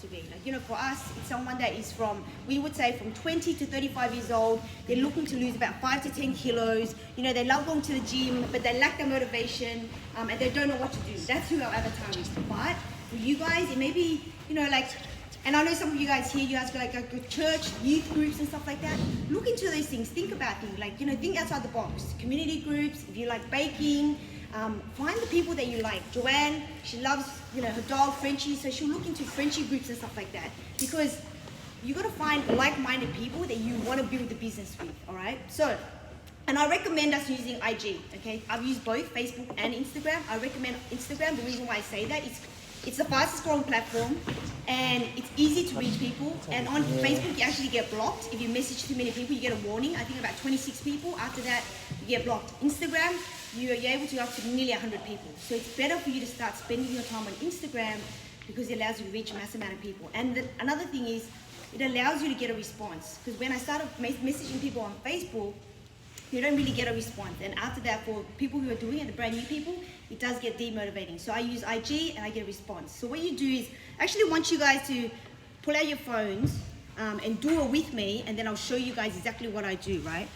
to be. Like, you know, for us, it's someone that is from, we would say from 20 to 35 years old. They're looking to lose about 5 to 10 kilos. You know, they love going to the gym, but they lack the motivation, and they don't know what to do. That's who our avatar is. But for you guys, it may be, you know, like, and I know some of you guys here, you guys go like go church, youth groups and stuff like that. Look into those things, think about things, like, you know, think outside the box. Community groups, if you like baking, find the people that you like. Joanne, she loves, you know, her dog Frenchie, so she'll look into friendship groups and stuff like that. Because you got to find like-minded people that you want to build the business with, all right? So, and I recommend us using IG, okay? I've used both Facebook and Instagram. I recommend Instagram. The reason why I say that is it's the fastest growing platform and it's easy to reach people. And on Facebook, you actually get blocked. If you message too many people, you get a warning. I think about 26 people. After that, you get blocked. Instagram, you're able to go up to nearly 100 people. So it's better for you to start spending your time on Instagram because it allows you to reach a mass amount of people. And another thing is, it allows you to get a response. Because when I started messaging people on Facebook, you don't really get a response. And after that, for people who are doing it, the brand new people, it does get demotivating. So I use IG and I get a response. So what you do is, I actually want you guys to pull out your phones and do it with me, and then I'll show you guys exactly what I do, right?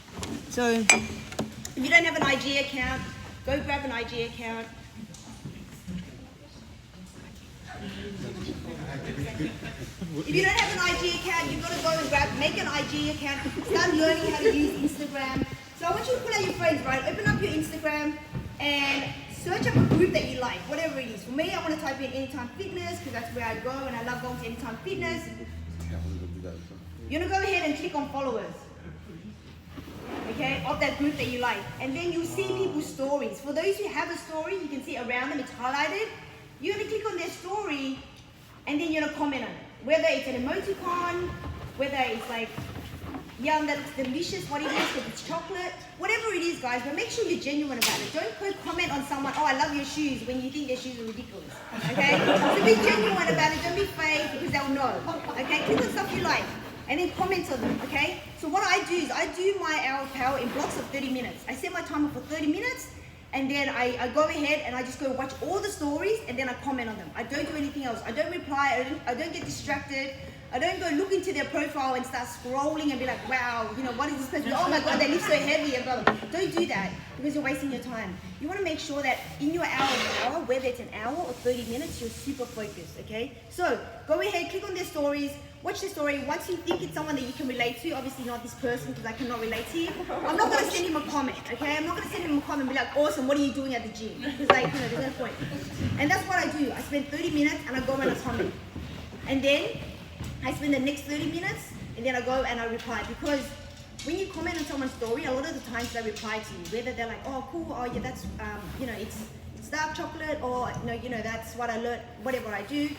So if you don't have an IG account, go grab an IG account. If you don't have an IG account, you've got to go and make an IG account, start learning how to use Instagram. So I want you to pull out your phones, right? Open up your Instagram and search up a group that you like, whatever it is. For me, I want to type in Anytime Fitness because that's where I go and I love going to Anytime Fitness. You're going to go ahead and click on followers, okay, of that group that you like. And then you'll see people's stories. For those who have a story, you can see around them, it's highlighted. You're going to click on their story and then you're going to comment on it. Whether it's an emoticon, whether it's like, yum, that looks delicious, what it is, because it's chocolate, whatever it is, guys, but make sure you're genuine about it. Don't go comment on someone, oh, I love your shoes, when you think their shoes are ridiculous, okay? So be genuine about it, don't be fake, because they'll know, okay? Click on stuff you like, and then comment on them, okay? So what I do is, I do my hour of power in blocks of 30 minutes. I set my timer for 30 minutes, and then I go ahead and I just go watch all the stories, and then I comment on them. I don't do anything else. I don't reply, I don't get distracted. I don't go look into their profile and start scrolling and be like, wow, you know, what is this person? Oh my God, they lift so heavy and blah, blah. Don't do that because you're wasting your time. You want to make sure that in your hour, whether it's an hour or 30 minutes, you're super focused, okay? So go ahead, click on their stories, watch the story. Once you think it's someone that you can relate to, obviously not this person because I cannot relate to you, I'm not going to send him a comment, okay? I'm not going to send him a comment and be like, awesome, what are you doing at the gym? Because like, you know, there's no point. And that's what I do. I spend 30 minutes and I go and I comment. And then I spend the next 30 minutes and then I go and I reply, because when you comment on someone's story, a lot of the times they reply to you, whether they're like, oh cool, oh yeah, that's, you know, it's dark chocolate, or no, you know, that's what I learned, whatever I do,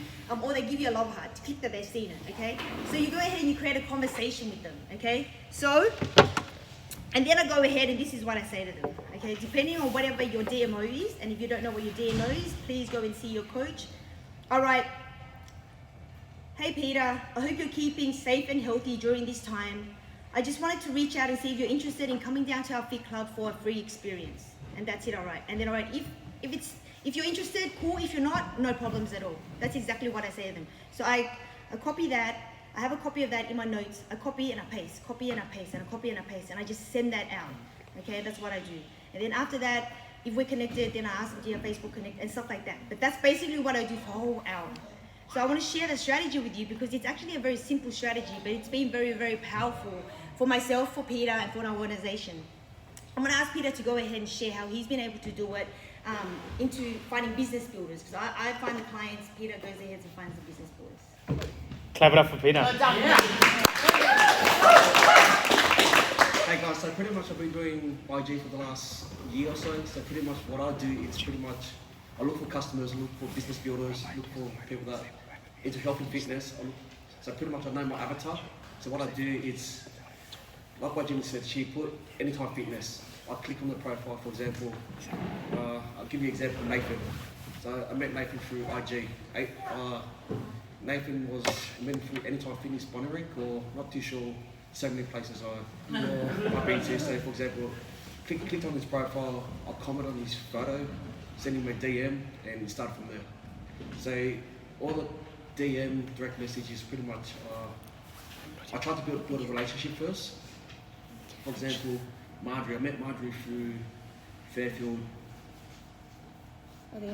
or they give you a love heart to click that they've seen it, okay? So you go ahead and you create a conversation with them, okay? So, and then I go ahead and this is what I say to them, okay? Depending on whatever your DMO is, and if you don't know what your DMO is, please go and see your coach. All right. Hey Peter, I hope you're keeping safe and healthy during this time. I just wanted to reach out and see if you're interested in coming down to our Fit Club for a free experience. And that's it, all right. And then, all right, if you're interested, cool. If you're not, no problems at all. That's exactly what I say to them. So I copy that. I have a copy of that in my notes. I copy and I paste, copy and I paste, and I copy and I paste, and I just send that out. Okay, that's what I do. And then after that, if we're connected, then I ask them, do you have Facebook Connect and stuff like that. But that's basically what I do for a whole hour. So I want to share the strategy with you because it's actually a very simple strategy, but it's been very, very powerful for myself, for Peter, and for our organization. I'm going to ask Peter to go ahead and share how he's been able to do it into finding business builders. Because I find the clients, Peter goes ahead and finds the business builders. Clap it up for Peter. Hey guys, so pretty much I've been doing IG for the last year or so. So pretty much what I do is pretty much I look for customers, look for business builders, look for people that are into health and fitness. So pretty much I know my avatar. So what I do is, like what Jimmy said, she put Anytime Fitness. I click on the profile, for example. I'll give you an example, Nathan. So I met Nathan through IG. Nathan went through Anytime Fitness Bonnerick, or not too sure, so many places I've been to. So for example, clicked on his profile, I'll comment on his photo, send him a DM, and start from there. So DM, direct message is pretty much, I try to build a relationship first. For example, Marjorie, I met Marjorie through Fairfield,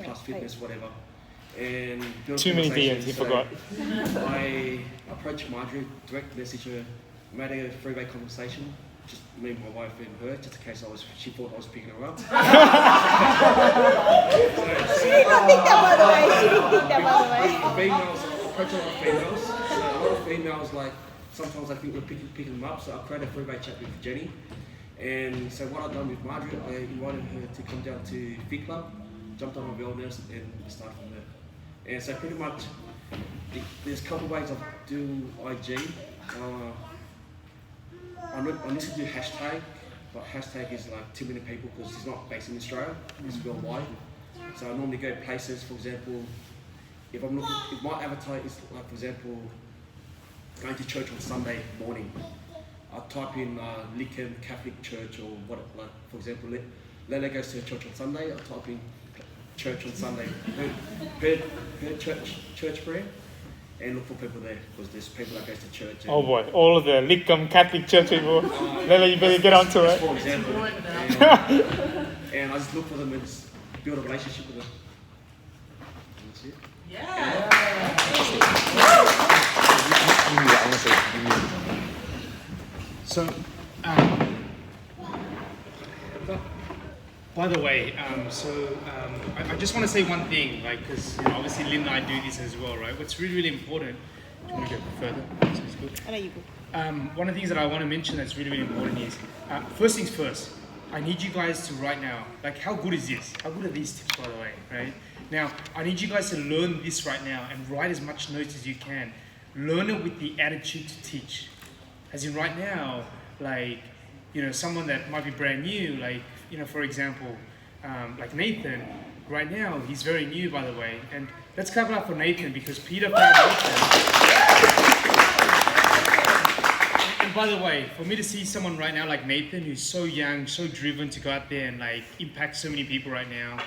Plus Fitness, whatever. And too many DMs, you forgot. I approached Marjorie, direct message her, made a three-way conversation, just me, my wife and her, just in case she thought I was picking her up. She did not think that, by the way. She didn't think that, by the way. Females, I approach a lot of females. So a lot of females, like, sometimes I think we're picking them up, so I created a three-way chat with Jenny. And so what I've done with Marjorie, I invited her to come down to Fit Club, jumped on my wellness, and started from there. And so pretty much, there's a couple of ways of doing IG. I need to do hashtag, but hashtag is like too many people because it's not based in Australia, it's worldwide. So I normally go places, for example, if my avatar is like, for example, going to church on Sunday morning, I'll type in Lincoln Catholic Church or what, like, for example, Lele goes to church on Sunday, I'll type in church on Sunday, her church prayer, and look for people there because there's people that goes to church. Oh boy, all of the Lincoln Catholic Church people. Lele, you better get onto it. For example, and I just look for them and just build a relationship with them. That's it. So, by the way, I just want to say one thing, like, because obviously Lynn and I do this as well, right? What's really, really important. Do you want to go further? Sounds good. I know you go. One of the things that I want to mention that's really, really important is, first things first, I need you guys to right now, like, how good is this? How good are these tips, by the way, right? Now, I need you guys to learn this right now and write as much notes as you can. Learn it with the attitude to teach. As in right now, like, someone that might be brand new, like, for example, like Nathan, right now, he's very new, by the way. And let's clap it up for Nathan because Peter found Nathan. And by the way, for me to see someone right now like Nathan, who's so young, so driven to go out there and like impact so many people right now,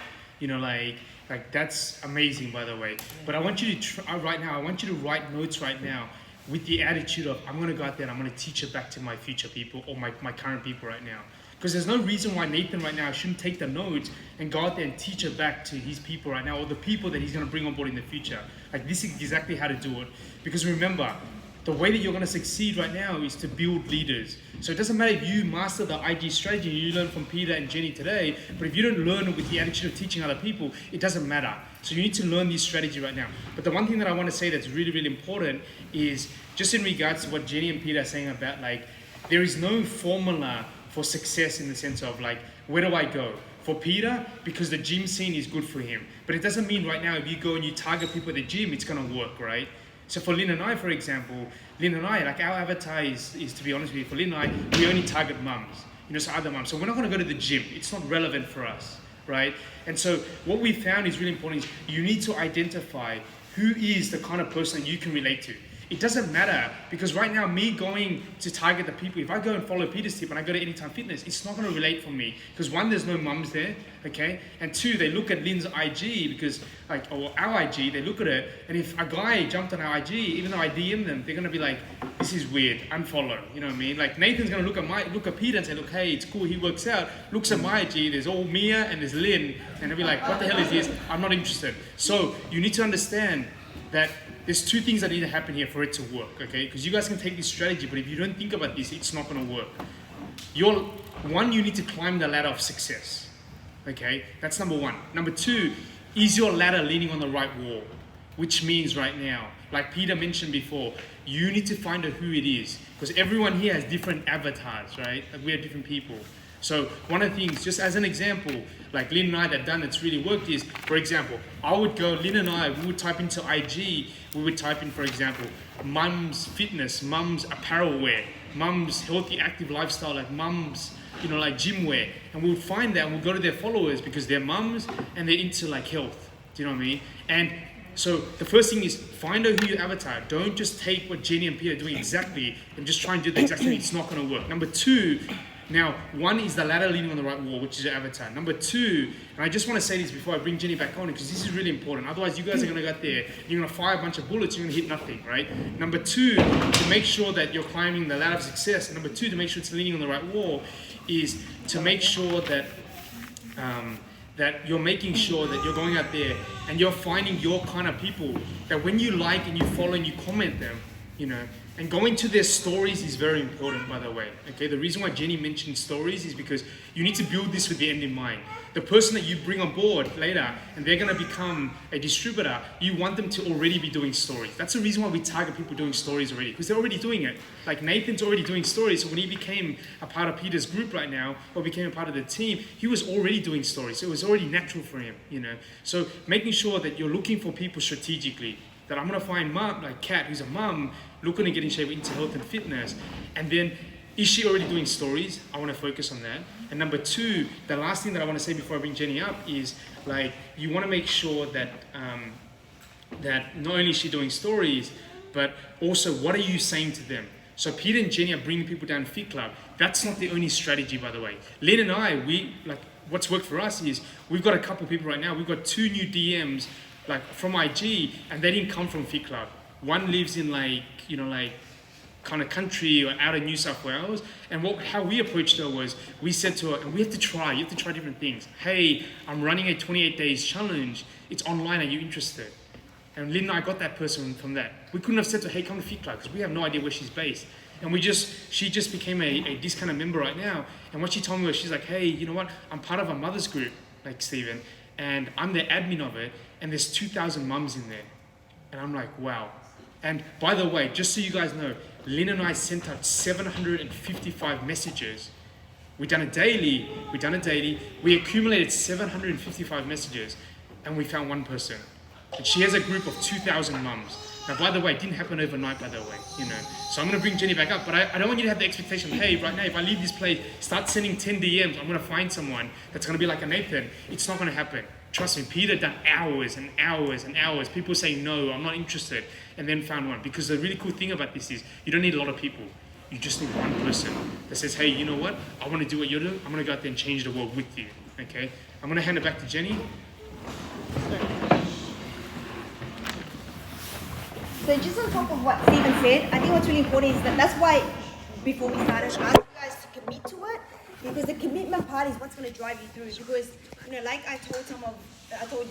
like that's amazing, by the way. But I want you to I want you to write notes right now with the attitude of, I'm going to go out there and I'm going to teach it back to my future people or my current people right now. Because there's no reason why Nathan right now shouldn't take the notes and go out there and teach it back to his people right now or the people that he's going to bring on board in the future. Like, this is exactly how to do it. Because remember, the way that you're going to succeed right now is to build leaders. So it doesn't matter if you master the IG strategy, you learn from Peter and Jenny today, but if you don't learn it with the attitude of teaching other people, it doesn't matter. So you need to learn this strategy right now. But the one thing that I want to say that's really, really important is just in regards to what Jenny and Peter are saying about, like, there is no formula for success in the sense of, like, where do I go? For Peter, because the gym scene is good for him. But it doesn't mean right now if you go and you target people at the gym, it's going to work, right? So for Lynn and I, for example, like, our avatar is to be honest with you, for Lynn and I, we only target mums, so other mums. So we're not going to go to the gym. It's not relevant for us, right? And so what we found is really important is you need to identify who is the kind of person that you can relate to. It doesn't matter, because right now, me going to target the people, if I go and follow Peter's tip and I go to Anytime Fitness, it's not going to relate for me. Because one, there's no mums there, okay? And two, they look at Lynn's IG, because, like, or our IG, they look at it, and if a guy jumped on our IG, even though I DM them, they're going to be like, this is weird, unfollow, you know what I mean? Like, Nathan's going to look at Peter and say, look, hey, it's cool, he works out, looks at my IG, there's all Mia and there's Lynn, and they'll be like, what the hell is this? I'm not interested. So, you need to understand that there's two things that need to happen here for it to work, okay? Because you guys can take this strategy, but if you don't think about this, it's not going to work. One, you need to climb the ladder of success, okay? That's number one. Number two, is your ladder leaning on the right wall? Which means right now, like Peter mentioned before, you need to find out who it is. Because everyone here has different avatars, right? Like, we are different people. So one of the things, just as an example, like Lynn and I that done it's really worked is, for example, I would go, Lynn and I, we would type into IG, we would type in, for example, mum's fitness, mum's apparel wear, mum's healthy active lifestyle, like mum's, like gym wear. And we would find that and we'll go to their followers because they're mums and they're into like health. Do you know what I mean? And so the first thing is find out who your avatar. Don't just take what Jenny and Peter are doing exactly and just try and do the exact thing. It's not going to work. Number two, Now, one is the ladder leaning on the right wall, which is your avatar. Number two, and I just want to say this before I bring Jenny back on, because this is really important. Otherwise, you guys are going to go out there, you're going to fire a bunch of bullets, you're going to hit nothing, right? Number two, to make sure that you're climbing the ladder of success, and number two, to make sure it's leaning on the right wall, is to make sure that that you're making sure that you're going out there and you're finding your kind of people, that when you like and you follow and you comment them, you know, and going to their stories is very important, by the way. Okay, the reason why Jenny mentioned stories is because you need to build this with the end in mind. The person that you bring on board later and they're going to become a distributor, you want them to already be doing stories. That's the reason why we target people doing stories already, because they're already doing it. Like Nathan's already doing stories, so when he became a part of Peter's group right now, or became a part of the team, he was already doing stories. So it was already natural for him, you know. So making sure that you're looking for people strategically, that I'm going to find mom, like Kat, who's a mum, looking to get in shape into health and fitness. And then, is she already doing stories? I want to focus on that. And number two, the last thing that I want to say before I bring Jenny up is, like, you want to make sure that that not only is she doing stories, but also what are you saying to them? So Peter and Jenny are bringing people down Fit Club. That's not the only strategy, by the way. Lynn and I, what's worked for us is, we've got a couple people right now. We've got 2 new DMs, like from IG, and they didn't come from Fit Club. One lives in kind of country or out of New South Wales, and how we approached her was, we said to her, and you have to try different things. Hey, I'm running a 28 days challenge. It's online, are you interested? And Lynn and I got that person from that. We couldn't have said to her, hey, come to Fit Club, because we have no idea where she's based. And she just became a discounted member right now. And what she told me was, she's like, hey, you know what? I'm part of a mother's group, like Stephen, and I'm the admin of it, and there's 2,000 mums in there. And I'm like, wow. And by the way, just so you guys know, Lynn and I sent out 755 messages. We done it daily. We accumulated 755 messages, and we found one person. And she has a group of 2,000 mums. Now, by the way, it didn't happen overnight, by the way, you know. So I'm going to bring Jenny back up, but I don't want you to have the expectation, hey, right now, if I leave this place, start sending 10 DMs, I'm going to find someone that's going to be like a Nathan. It's not going to happen. Trust me, Peter done hours and hours and hours. People say, no, I'm not interested, and then found one. Because the really cool thing about this is, you don't need a lot of people. You just need one person that says, hey, you know what? I want to do what you're doing. I'm going to go out there and change the world with you, okay? I'm going to hand it back to Jenny. So just on top of what Stephen said, I think what's really important is that's why before we started, I asked you guys to commit to it, because the commitment part is what's going to drive you through. Because, you know, like I told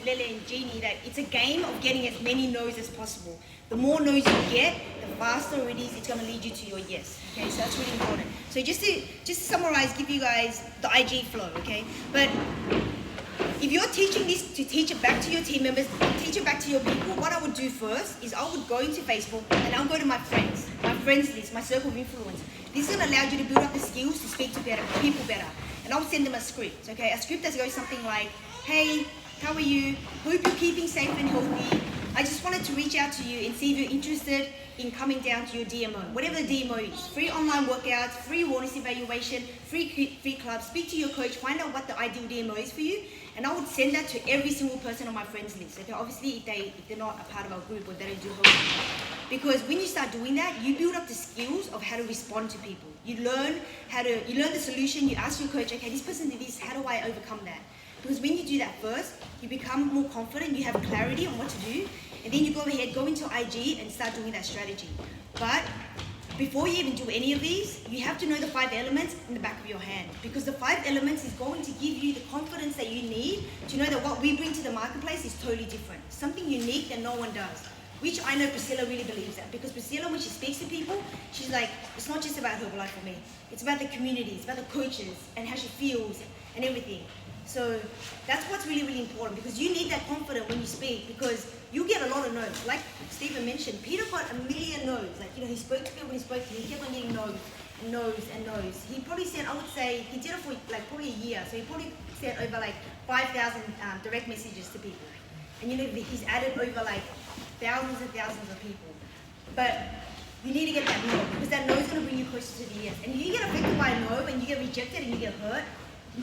Lele and Jeannie, that it's a game of getting as many no's as possible. The more no's you get, the faster it is, it's going to lead you to your yes. Okay, so that's really important. So just to summarize, give you guys the IG flow, okay? But if you're teaching this to teach it back to your team members, teach it back to your people, what I would do first is I would go into Facebook and I'll go to my friends list, my circle of influence. This is going to allow you to build up the skills to speak to people better. And I'll send them a script, okay? A script that goes something like, hey, how are you? Hope you're keeping safe and healthy. I just wanted to reach out to you and see if you're interested in coming down to your DMO, whatever the DMO is. Free online workouts, free wellness evaluation, free clubs. Speak to your coach, find out what the ideal DMO is for you, and I would send that to every single person on my friends list. Okay, obviously if they're not a part of our group or they don't do health. Because when you start doing that, you build up the skills of how to respond to people. You learn the solution. You ask your coach, okay, this person did this. How do I overcome that? Because when you do that first, you become more confident, you have clarity on what to do, and then you go into IG and start doing that strategy. But before you even do any of these, you have to know the 5 elements in the back of your hand, because the 5 elements is going to give you the confidence that you need to know that what we bring to the marketplace is totally different. Something unique that no one does, which I know Priscilla really believes that, because Priscilla, when she speaks to people, she's like, it's not just about Herbalife for me. It's about the community, it's about the coaches and how she feels and everything. So that's what's really, really important, because you need that confidence when you speak, because you get a lot of no's. Like Stephen mentioned, Peter got a million no's. Like, you know, he spoke to people when he spoke to me, he kept on getting no's and no's and no's. He probably sent, I would say, he did it for like probably a year. So he probably sent over like 5,000 direct messages to people. And you know, he's added over like thousands and thousands of people. But you need to get that no, because that no is going to bring you closer to the yes. And if you get affected by a no and you get rejected and you get hurt,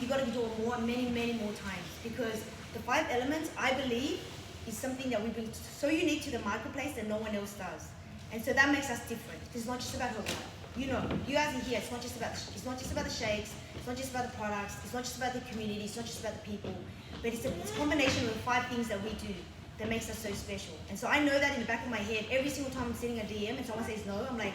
you got to do it more, many more times, because the 5 elements, I believe, is something that we bring so unique to the marketplace that no one else does. And so that makes us different. It's not just about Herbalife. you know, you guys are here. It's not just about the shakes. It's not just about the products. It's not just about the community. It's not just about the people. But it's a combination of the 5 things that we do that makes us so special. And so I know that in the back of my head, every single time I'm sending a DM and someone says no, I'm like,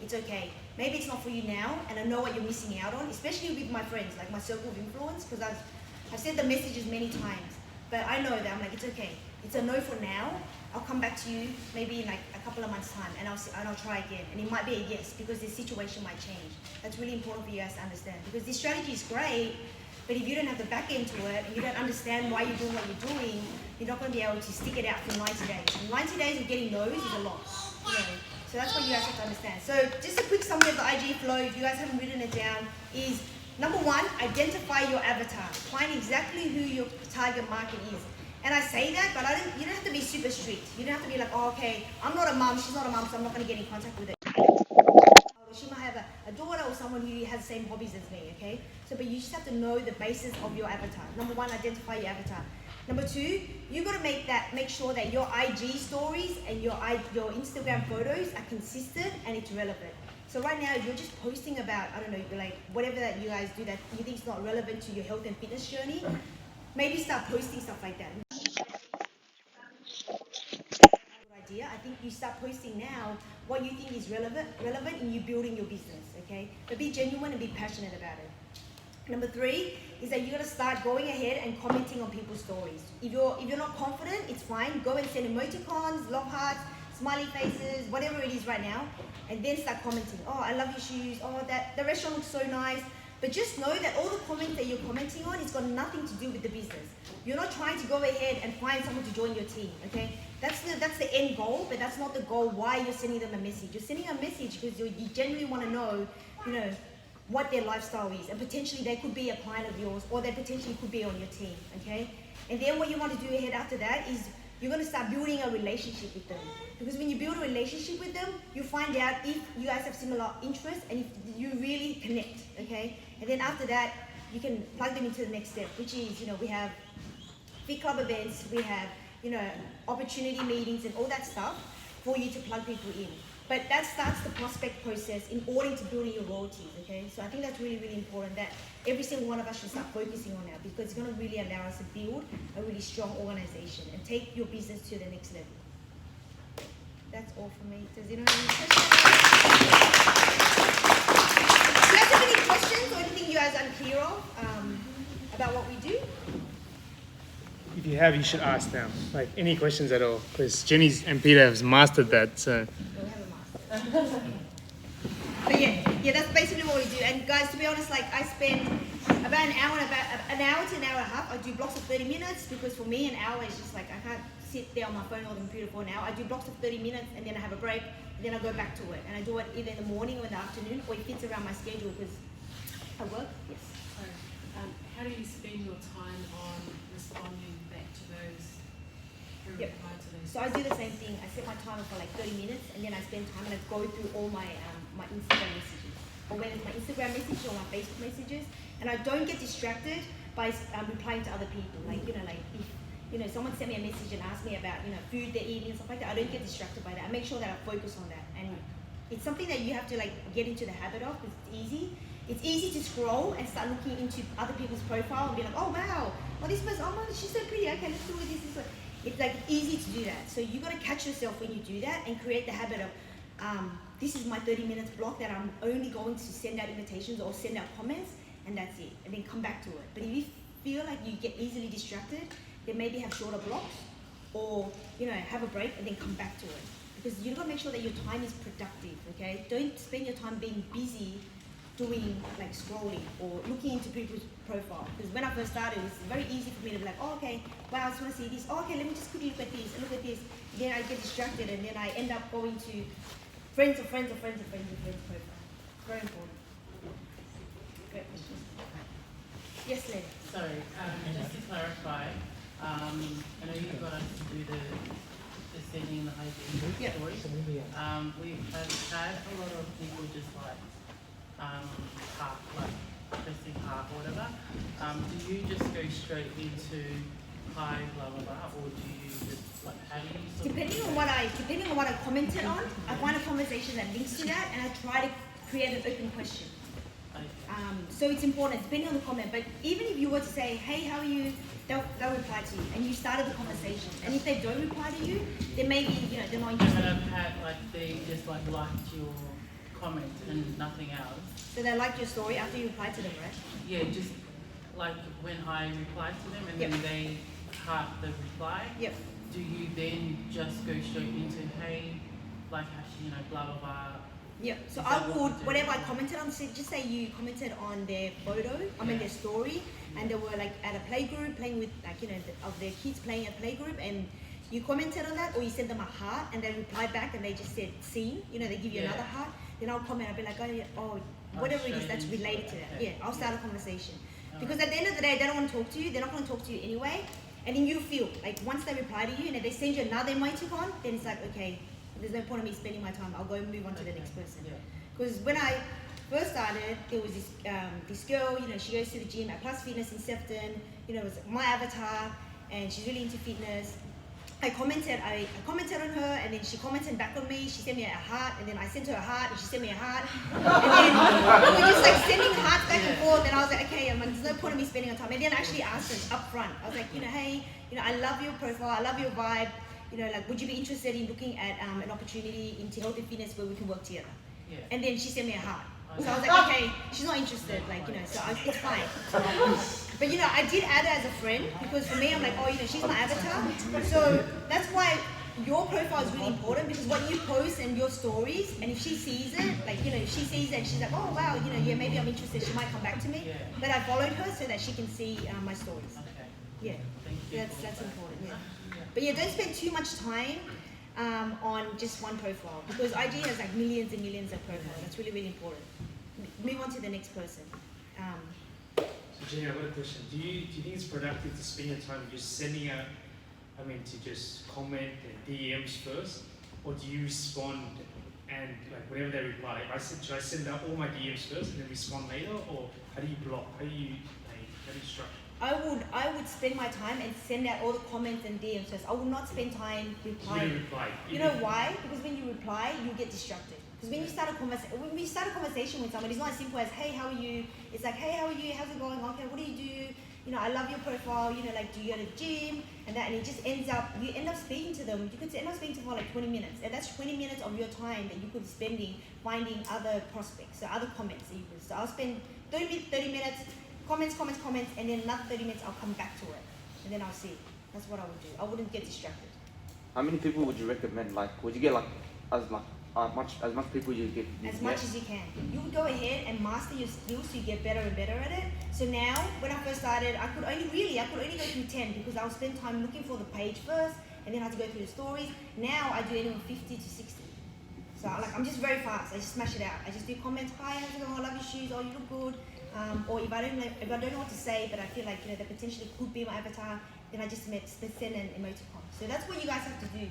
it's okay. Maybe it's not for you now, and I know what you're missing out on, especially with my friends, like my circle of influence, because I've sent the messages many times. But I know that I'm like, it's okay. It's a no for now. I'll come back to you maybe in like a couple of months' time, and I'll try again. And it might be a yes because the situation might change. That's really important for you guys to understand, because this strategy is great, but if you don't have the back end to it and you don't understand why you're doing what you're doing, you're not going to be able to stick it out for 90 days. And 90 days of getting no's is a lot. You know? So that's what you guys have to understand. So just a quick summary of the IG flow, if you guys haven't written it down, is number 1, identify your avatar. Find exactly who your target market is. And I say that, but you don't have to be super strict. You don't have to be like, oh, okay, I'm not a mum, she's not a mum, so I'm not going to get in contact with her. Or she might have a daughter or someone who has the same hobbies as me, okay? So, but you just have to know the basis of your avatar. Number 1, identify your avatar. Number 2, you got to make sure that your IG stories and your Instagram photos are consistent and it's relevant. So right now, if you're just posting about, I don't know, like whatever that you guys do that you think is not relevant to your health and fitness journey, maybe start posting stuff like that. Idea. I think you start posting now what you think is relevant in you building your business, okay? But be genuine and be passionate about it. Number 3 is that you got to start going ahead and commenting on people's stories. If you're not confident, it's fine. Go and send emoticons, love hearts, smiley faces, whatever it is right now, and then start commenting. Oh, I love your shoes. Oh, the restaurant looks so nice. But just know that all the comments that you're commenting on, it's got nothing to do with the business. You're not trying to go ahead and find someone to join your team, okay? That's the end goal, but that's not the goal why you're sending them a message. You're sending a message because you genuinely want to know, you know, what their lifestyle is, and potentially they could be a client of yours, or they potentially could be on your team, okay? And then what you want to do ahead after that is you're going to start building a relationship with them. Because when you build a relationship with them, you find out if you guys have similar interests and if you really connect, okay? And then after that, you can plug them into the next step, which is, you know, we have Fit Club events, we have, you know, opportunity meetings and all that stuff for you to plug people in. But that starts the prospect process in order to building your royalties, okay? So I think that's really, really important that every single one of us should start focusing on that, because it's going to really allow us to build a really strong organization and take your business to the next level. That's all for me. Does anyone have any questions? Do you guys have any questions or anything you guys are unclear of about what we do? If you have, you should ask them. Like any questions at all, because Jenny and Peter have mastered that. So. But yeah, that's basically what we do. And guys, to be honest, like I spend about an hour to an hour and a half. I do blocks of 30 minutes because for me, an hour is just like I can't sit there on my phone or the computer for an hour. I do blocks of 30 minutes and then I have a break and then I go back to it. And I do it either in the morning or in the afternoon, or it fits around my schedule because I work. Yes. So, how do you spend your time on responding back to those who reply to those? So I do the same thing. I set my timer for like 30 minutes and then I spend time and I go through all my my Instagram messages, or whether it's my Instagram message or my Facebook messages, and I don't get distracted by replying to other people. Like, you know, like if, you know, someone sent me a message and asked me about, you know, food they're eating and stuff like that, I don't get distracted by that. I make sure that I focus on that. And it's something that you have to like get into the habit of, because it's easy. It's easy to scroll and start looking into other people's profile and be like, oh wow, well this person, oh man, she's so pretty, okay, let's do this. It's like easy to do that. So you got to catch yourself when you do that and create the habit of, this is my 30 minutes block that I'm only going to send out invitations or send out comments, and that's it, and then come back to it. But if you feel like you get easily distracted, then maybe have shorter blocks, or, you know, have a break and then come back to it. Because you got to make sure that your time is productive, okay? Don't spend your time being busy doing like scrolling or looking into people's profile. Because when I first started, it was very easy for me to be like, oh, okay, wow, I just want to see this. Oh, okay, let me just quickly look at this and look at this. Then I get distracted and then I end up going to friends profile. Very important. Great question. Yes, Lynn. Sorry, just to clarify, I know you got us to do the sending the IG story. We have had a lot of people just like pressing heart or whatever. Do you just go straight into hi, blah blah blah, or do you just like how do you sort Depending on what I commented on, I find a conversation that links to that, and I try to create an open question. Okay. So it's important, depending on the comment. But even if you were to say, hey, how are you? They'll reply to you, and you started the conversation. And if they don't reply to you, then maybe they're not And interested. I've had they just liked your comment and nothing else. So they liked your story after you replied to them, right? Yeah, just like when I replied to them and Yep. then they heart the reply. Yep. Do you then just go straight into hey, like blah blah blah? Yeah, so Is I that what would, you do? whatever I commented on, just say you commented on their photo, their story, and they were like at a playgroup playing with of their kids playing at playgroup, and you commented on that, or you sent them a heart and they replied back and they just said seen, they give you Yeah. another heart, then I'll comment, I'll be like, whatever it is that's related to that. Okay. Yeah, I'll start a conversation. Because at the end of the day, they don't want to talk to you, they're not going to talk to you anyway, and then you feel, like once they reply to you and if they send you another emoticon, then it's like, okay, there's no point of me spending my time, I'll go and move on to the next person. Yeah. Because when I first started, there was this girl, she goes to the gym at Plus Fitness in Sefton, it was my avatar, and she's really into fitness. I commented on her, and then she commented back on me, she sent me a heart, and then I sent her a heart, and she sent me a heart, and then we were just like sending hearts back and forth, and I was like, okay, there's no point of me spending my time. And then I actually asked her up front, I was like, hey, I love your profile, I love your vibe, would you be interested in looking at an opportunity into health and fitness where we can work together? Yeah. And then she sent me a heart. So I was like, okay, she's not interested, so it's fine. But I did add her as a friend because for me, I'm like, she's my avatar. So that's why your profile is really important because what you post and your stories, and if she sees it, if she sees it and she's like, oh wow, maybe I'm interested, she might come back to me. Yeah. But I followed her so that she can see my stories. Okay. Yeah, Thank you. that's important, yeah. But yeah, don't spend too much time on just one profile because IG has like millions and millions of profiles. That's really, really important. Move on to the next person. So Jenny, I've got a question. Do you think it's productive to spend your time just sending out, to just comment and DMs first, or do you respond and whenever they reply, should I send out all my DMs first and then respond later, or how do you block? How do you structure? I would spend my time and send out all the comments and DMs first. I would not spend time replying. You reply. You know why? Because when you reply, you get distracted. Because when you start a conversation with someone, it's not as simple as, hey, how are you? It's like, hey, how are you? How's it going? Okay, what do you do? I love your profile. Do you go to the gym? And it just you end up speaking to them. You could end up speaking to them for like 20 minutes. And that's 20 minutes of your time that you could be spending finding other prospects, so other comments that you could. So I'll spend 30 minutes, comments, and then another 30 minutes, I'll come back to it. And then I'll see. That's what I would do. I wouldn't get distracted. How many people would you recommend? Would you get as much people you get? As much as you can. You would go ahead and master your skills so you get better and better at it. So now, when I first started, I could only go through 10 because I would spend time looking for the page first and then I had to go through the stories. Now I do anywhere 50 to 60. So I'm just very fast. I just smash it out. I just do comments, hi, how's it going? I love your shoes, oh, you look good. Or if I don't know what to say, but I feel like that potentially could be my avatar, then I just send an emoticon. So that's what you guys have to do,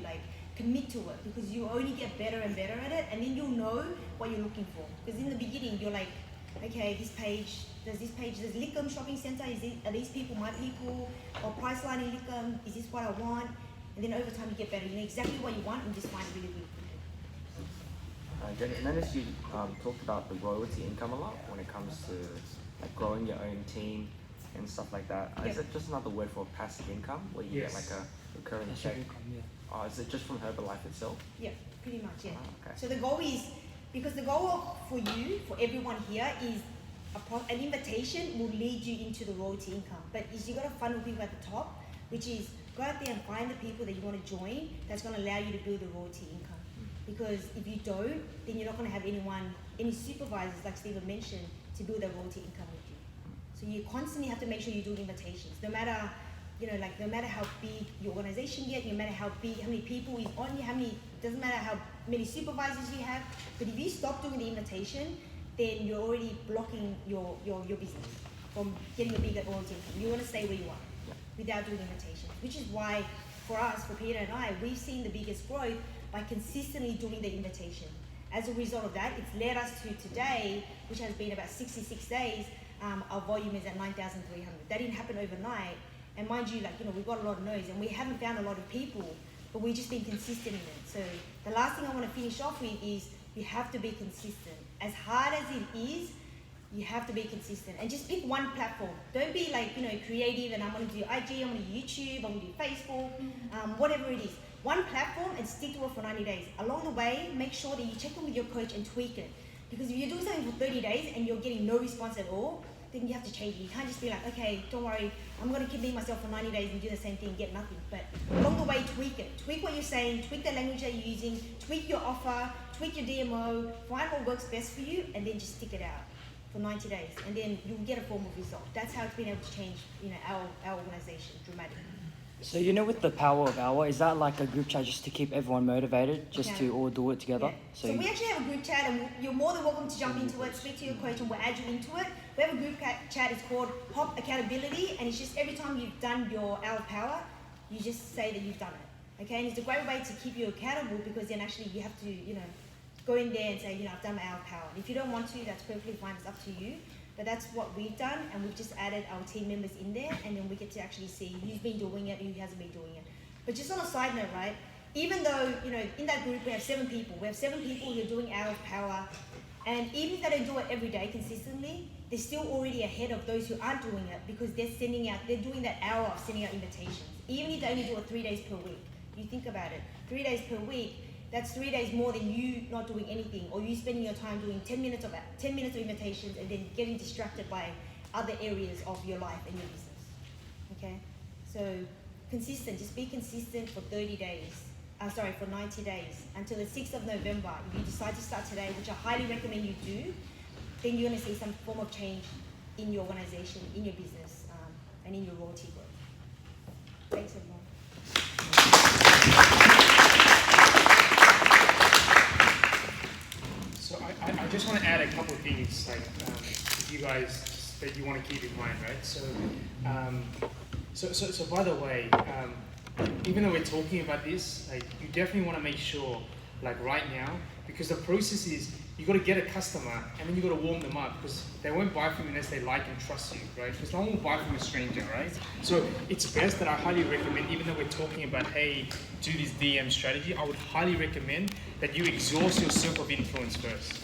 commit to it, because you only get better and better at it, and then you'll know what you're looking for. Because in the beginning, you're like, okay, there's Lickham Shopping Centre, are these people my people? Or Priceline in Lickham, is this what I want? And then over time you get better, you know exactly what you want and just find it really, really quickly. Jenny, I noticed you talked about the royalty income a lot when it comes to growing your own team and stuff like that. Yep. Is it just another word for passive income where you get a recurring check? Is it just from Herbalife itself? Yeah, pretty much, yeah. Okay. So the goal is, because the goal for you, for everyone here, is an invitation will lead you into the royalty income. But you got to funnel people at the top, which is go out there and find the people that you want to join that's going to allow you to build the royalty income. Because if you don't, then you're not going to have any supervisors, like Stephen mentioned, to build a royalty income with you. So you constantly have to make sure you do invitations, no matter how big your organization gets, no matter how many people is on you, doesn't matter how many supervisors you have. But if you stop doing the invitation, then you're already blocking your business from getting a bigger royalty income. You want to stay where you are without doing invitations, which is why for us, for Peter and I, we've seen the biggest growth by consistently doing the invitation. As a result of that, it's led us to today, which has been about 66 days, our volume is at 9,300. That didn't happen overnight. And mind you, we've got a lot of no's and we haven't found a lot of people, but we've just been consistent in it. So the last thing I want to finish off with is You have to be consistent. As hard as it is, you have to be consistent and just pick one platform. Don't be like, creative and I'm going to do IG, I'm going to do YouTube, I'm going to do Facebook, whatever it is. One platform and stick to it for 90 days. Along the way, make sure that you check in with your coach and tweak it. Because if you're doing something for 30 days and you're getting no response at all, then you have to change it. You can't just be like, okay, don't worry, I'm going to keep myself for 90 days and do the same thing, get nothing. But along the way, tweak it. Tweak what you're saying, tweak the language that you're using, tweak your offer, tweak your DMO, find what works best for you, and then just stick it out for 90 days. And then you'll get a form of result. That's how it's been able to change, our organization dramatically. So with the power of hour, is that like a group chat just to keep everyone motivated, just to all do it together? Yeah. So we actually have a group chat, and you're more than welcome to jump into it, speak to your coach, and we'll add you into it. We have a group chat, it's called Hop Accountability, and it's just every time you've done your hour of power, you just say that you've done it. Okay, and it's a great way to keep you accountable, because then actually you have to, go in there and say, I've done my hour of power. And if you don't want to, that's perfectly fine, it's up to you. But that's what we've done, and we've just added our team members in there, and then we get to actually see who's been doing it and who hasn't been doing it. But just on a side note, right, even though, in that group we have 7 people, who are doing hour of power, and even if they don't do it every day consistently, they're still already ahead of those who aren't doing it, because they're doing that hour of sending out invitations. Even if they only do it 3 days per week. You think about it, 3 days per week, that's 3 days more than you not doing anything, or you spending your time doing 10 minutes of invitations and then getting distracted by other areas of your life and your business. Okay, so consistent. Just be consistent for 90 days until the 6th of November. If you decide to start today, which I highly recommend you do, then you're going to see some form of change in your organization, in your business, and in your royalty growth. Thanks, everyone. So I just want to add a couple of things, like you guys that you want to keep in mind, right? So by the way, even though we're talking about this, like you definitely want to make sure, like right now, because the process is you got to get a customer and then you got to warm them up, because they won't buy from you unless they like and trust you, right? Because no one will buy from a stranger, right? So it's best that I highly recommend, even though we're talking about, hey, do this DM strategy, I would highly recommend that you exhaust your circle of influence first,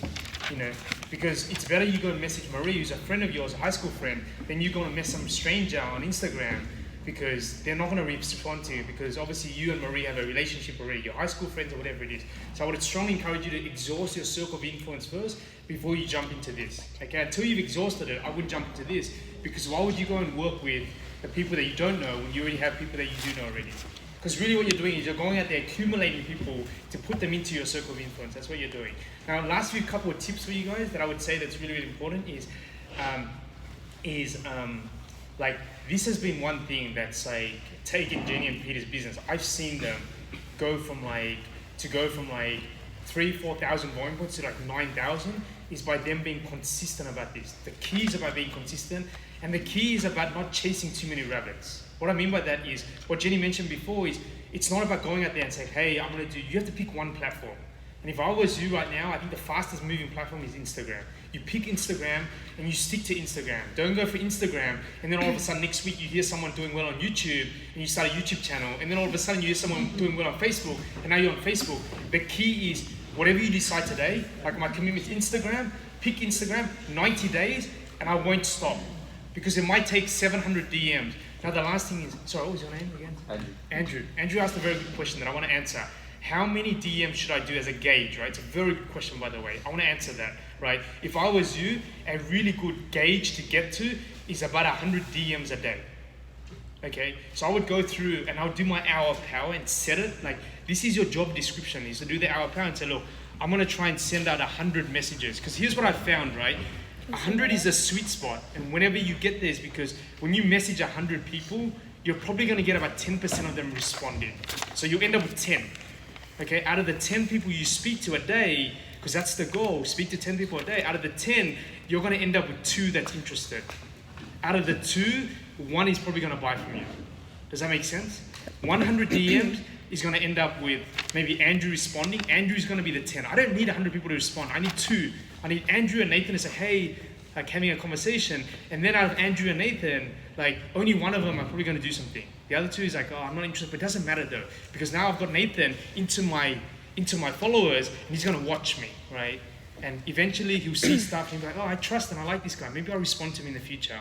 because it's better you go and message Marie, who's a friend of yours, a high school friend, than you go and mess some stranger on Instagram, because they're not going to respond to you, because obviously you and Marie have a relationship already, your high school friends or whatever it is. So I would strongly encourage you to exhaust your circle of influence first before you jump into this. Okay, until you've exhausted it, I wouldn't jump into this, because why would you go and work with the people that you don't know when you already have people that you do know already? Because really what you're doing is you're going out there accumulating people to put them into your circle of influence. That's what you're doing. Now, last few couple of tips for you guys that I would say that's really, really important is like, this has been one thing that's like taken Jenny and Peter's business. I've seen them go from like 3,000-4,000 volume points to like 9,000 is by them being consistent about this. The key is about being consistent, and the key is about not chasing too many rabbits. What I mean by that is, what Jenny mentioned before is, it's not about going out there and saying, hey, you have to pick one platform. And if I was you right now, I think the fastest moving platform is Instagram. You pick Instagram and you stick to Instagram. Don't go for Instagram and then all of a sudden next week you hear someone doing well on YouTube and you start a YouTube channel, and then all of a sudden you hear someone doing well on Facebook and now you're on Facebook. The key is, whatever you decide today, like my commitment to Instagram, pick Instagram, 90 days, and I won't stop. Because it might take 700 DMs. Now the last thing is, sorry, what was your name again? Andrew asked a very good question that I want to answer. How many DMs should I do as a gauge, right? It's a very good question, by the way. I want to answer that, right? If I was you, a really good gauge to get to is about 100 DMs a day. Okay, so I would go through and I would do my hour of power and set it, like, this is your job description, is to do the hour of power and say, look, I'm going to try and send out 100 messages. Because here's what I found, right? 100 is a sweet spot, and whenever you get there is because when you message 100 people, you're probably going to get about 10% of them responding. So you end up with 10. Okay, out of the 10 people you speak to a day, because that's the goal, speak to 10 people a day, out of the 10, you're going to end up with 2 that's interested. Out of the 2, 1 is probably going to buy from you. Does that make sense? 100 DMs is going to end up with maybe Andrew responding. Andrew is going to be the 10. I don't need 100 people to respond. I need 2. I need Andrew and Nathan to say, hey, like having a conversation. And then out of Andrew and Nathan, like only one of them are probably going to do something. The other 2 is like, oh, I'm not interested, but it doesn't matter though. Because now I've got Nathan into my into my followers, and he's gonna watch me, right? And eventually he'll see stuff and he'll be like, oh, I trust and I like this guy. Maybe I'll respond to him in the future.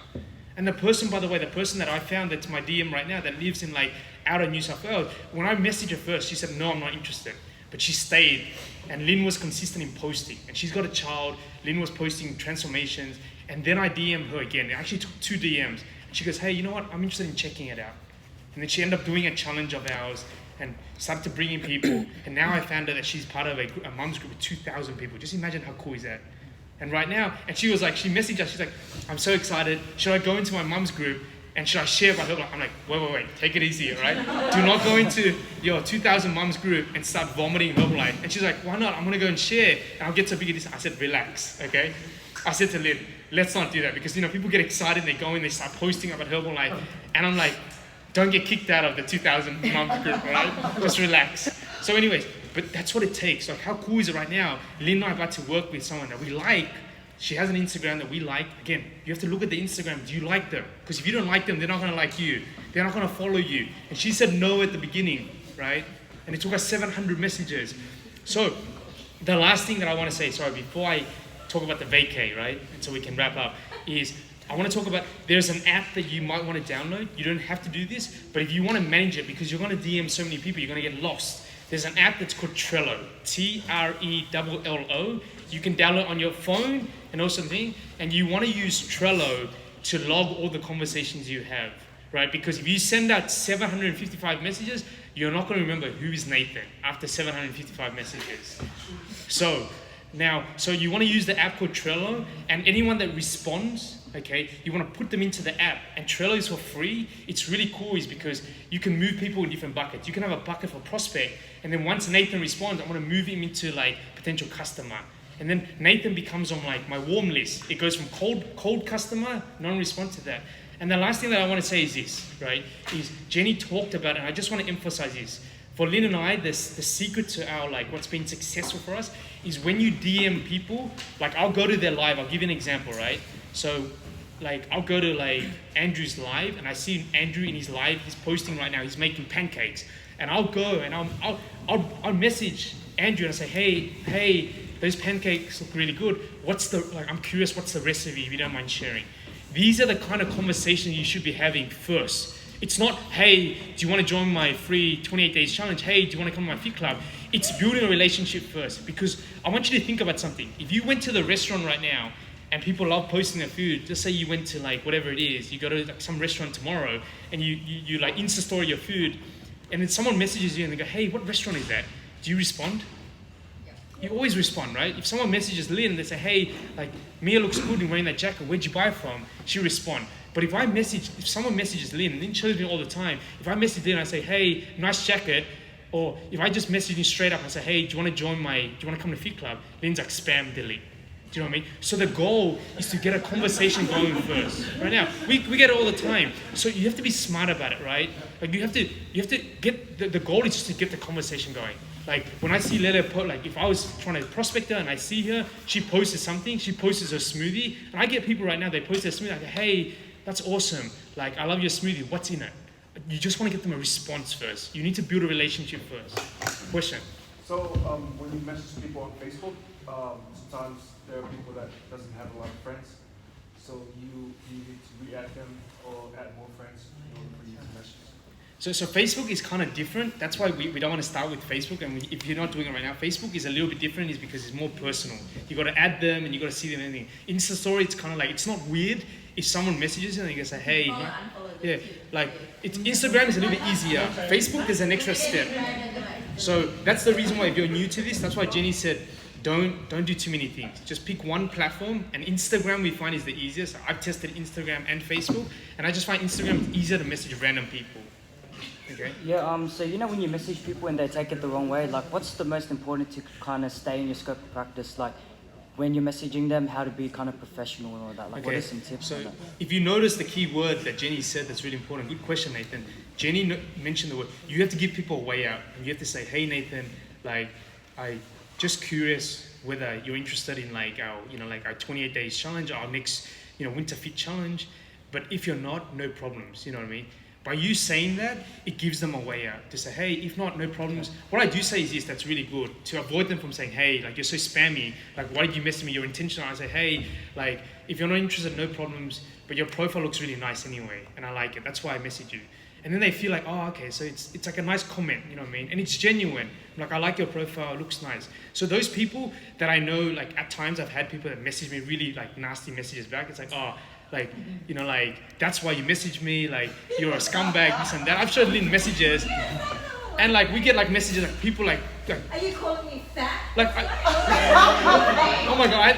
And the person, by the way, the person that I found that's my DM right now that lives in like outer New South Wales, when I messaged her first, she said, no, I'm not interested. But she stayed. And Lynn was consistent in posting. And she's got a child. Lynn was posting transformations. And then I DM'd her again. It actually took 2 DMs. And she goes, hey, you know what? I'm interested in checking it out. And then she ended up doing a challenge of ours and started to bring in people. And now I found out that she's part of a mum's group with 2,000 people. Just imagine how cool is that? And right now, and she was like, she messaged us, she's like, I'm so excited. Should I go into my mum's group and should I share about her? I'm like, wait, take it easy, all right? Do not go into your 2,000 mums group and start vomiting Herbalife. And she's like, why not? I'm gonna go and share and I'll get to bigger this. I said, relax, okay? I said to Lynn, let's not do that because people get excited, they go in, they start posting about Herbalife. And I'm like, don't get kicked out of the 2,000 mums group, all right? Just relax. So anyways, but that's what it takes. Like, how cool is it right now? Lynn and I got to work with someone that we like. She has an Instagram that we like. Again, you have to look at the Instagram. Do you like them? Because if you don't like them, they're not going to like you. They're not going to follow you. And she said no at the beginning, right? And it took us 700 messages. So the last thing that I want to say, sorry, before I talk about the vacay, right? And so we can wrap up, is I want to talk about, there's an app that you might want to download. You don't have to do this, but if you want to manage it, because you're going to DM so many people, you're going to get lost. There's an app that's called Trello, Trello. You can download on your phone and also thing, and you want to use Trello to log all the conversations you have, right? Because if you send out 755 messages, you're not going to remember who is Nathan after 755 messages. So you want to use the app called Trello, and anyone that responds, okay, you want to put them into the app, and Trello is for free. It's really cool is because you can move people in different buckets. You can have a bucket for prospect, and then once Nathan responds, I want to move him into like potential customer. And then Nathan becomes on like my warm list. It goes from cold customer, non-response to that. And the last thing that I want to say is this, right, is Jenny talked about it, and I just want to emphasize this. For Lynn and I, the secret to our, like, what's been successful for us is when you DM people, like, I'll go to their live. I'll give you an example, right? So, like, I'll go to, like, Andrew's live, and I see Andrew in his live. He's posting right now. He's making pancakes. And I'll go, and I'll message Andrew, and I say, hey, those pancakes look really good. I'm curious, what's the recipe, if you don't mind sharing? These are the kind of conversations you should be having first. It's not, hey, do you want to join my free 28 days challenge? Hey, do you want to come to my fit club? It's building a relationship first, because I want you to think about something. If you went to the restaurant right now and people love posting their food, just say you went to like whatever it is, you go to like some restaurant tomorrow and you like Insta story your food, and then someone messages you and they go, hey, what restaurant is that? Do you respond? You always respond, right? If someone messages Lynn, they say, hey, like, Mia looks good in wearing that jacket. Where'd you buy it from? She'll respond. But if someone messages Lynn, and Lynn shows me all the time, if I message Lynn, I say, hey, nice jacket, or if I just message him straight up and say, hey, do you want to come to Fit Club? Lynn's like, spam, delete. Do you know what I mean? So the goal is to get a conversation going first. Right now, we get it all the time. So you have to be smart about it, right? Like you have to get, the goal is just to get the conversation going. Like when I see Lele, like if I was trying to prospect her and I see her, she posts something, she posts her smoothie, and I get people right now, they post their smoothie, I go, hey, that's awesome. Like, I love your smoothie, what's in it? You just want to get them a response first. You need to build a relationship first. Question? So when you message people on Facebook, sometimes there are people that doesn't have a lot of friends. So you need to re-add them or add more friends in order for you to message. So Facebook is kind of different. That's why we don't want to start with Facebook. And if you're not doing it right now, Facebook is a little bit different is because it's more personal. You got to add them and you got to see them and everything. Insta story, it's kind of like, it's not weird if someone messages you and they can say, hey, yeah, like Instagram is a little bit easier. Facebook is an extra step. So that's the reason why if you're new to this, that's why Jenny said, don't do too many things. Just pick one platform, and Instagram we find is the easiest. I've tested Instagram and Facebook, and I just find Instagram easier to message random people. Okay. Yeah, so when you message people and they take it the wrong way, like what's the most important to kind of stay in your scope of practice? Like when you're messaging them, how to be kind of professional and all that. Like what are some tips on that? If you notice the key word that Jenny said that's really important, good question, Nathan. Jenny mentioned the word, you have to give people a way out. And you have to say, hey Nathan, like I just curious whether you're interested in like our 28 days challenge, our next, winter fit challenge. But if you're not, no problems, you know what I mean? By you saying that, it gives them a way out to say, hey, if not, no problems. What I do say is this, that's really good, to avoid them from saying, hey, like, you're so spammy, like, why did you message me? You're intentional. I say, hey, like, if you're not interested, no problems, but your profile looks really nice anyway, and I like it. That's why I message you. And then they feel like, oh, okay, so it's like a nice comment, you know what I mean? And it's genuine. Like, I like your profile, it looks nice. So those people that I know, like, at times I've had people that message me really, like, nasty messages back. It's like, oh, like, you know, like, that's why you message me, like, you're a scumbag, this and that. I've showed Lynn messages, and, like, we get, like, messages, like, people, like Are you calling me fat? like, oh my God.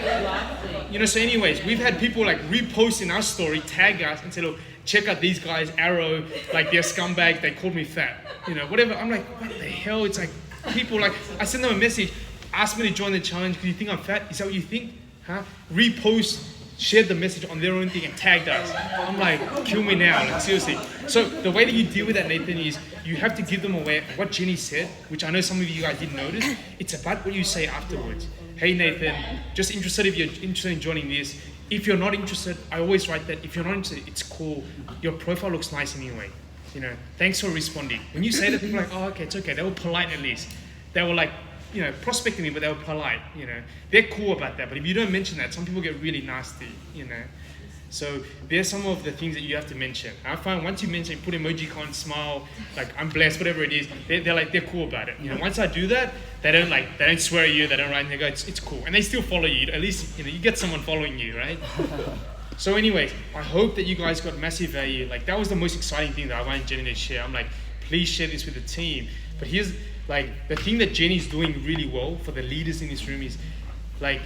You know, so anyways, we've had people, like, repost in our story, tag us, and say, look, check out these guys, Arrow, like, they're scumbags, they called me fat. You know, whatever. I'm like, what the hell? It's like, people, like, I send them a message, ask me to join the challenge, because you think I'm fat? Is that what you think? Huh? Repost, shared the message on their own thing and tagged us. I'm like, kill me now, like, seriously. So the way that you deal with that, Nathan, is you have to give them aware of what Jenny said, which I know some of you guys didn't notice. It's about what you say afterwards. Hey Nathan, just interested if you're interested in joining this. If you're not interested, I always write that. If you're not interested, it's cool. Your profile looks nice anyway. You know, thanks for responding. When you say that, people are like, oh, okay, it's okay. They were polite at least. They were like, you know, prospecting me, but they were polite, you know. They're cool about that, but if you don't mention that, some people get really nasty, you know. So there's some of the things that you have to mention. I find once you mention, put emoji, can't smile, like, I'm blessed, whatever it is, they're cool about it. You know, once I do that, they don't swear at you, they don't write, they go, it's cool. And they still follow you, at least, you know, you get someone following you, right? So anyways, I hope that you guys got massive value. Like, that was the most exciting thing that I wanted Jenny to share. I'm like, please share this with the team. But here's, like, the thing that Jenny's doing really well for the leaders in this room is, like,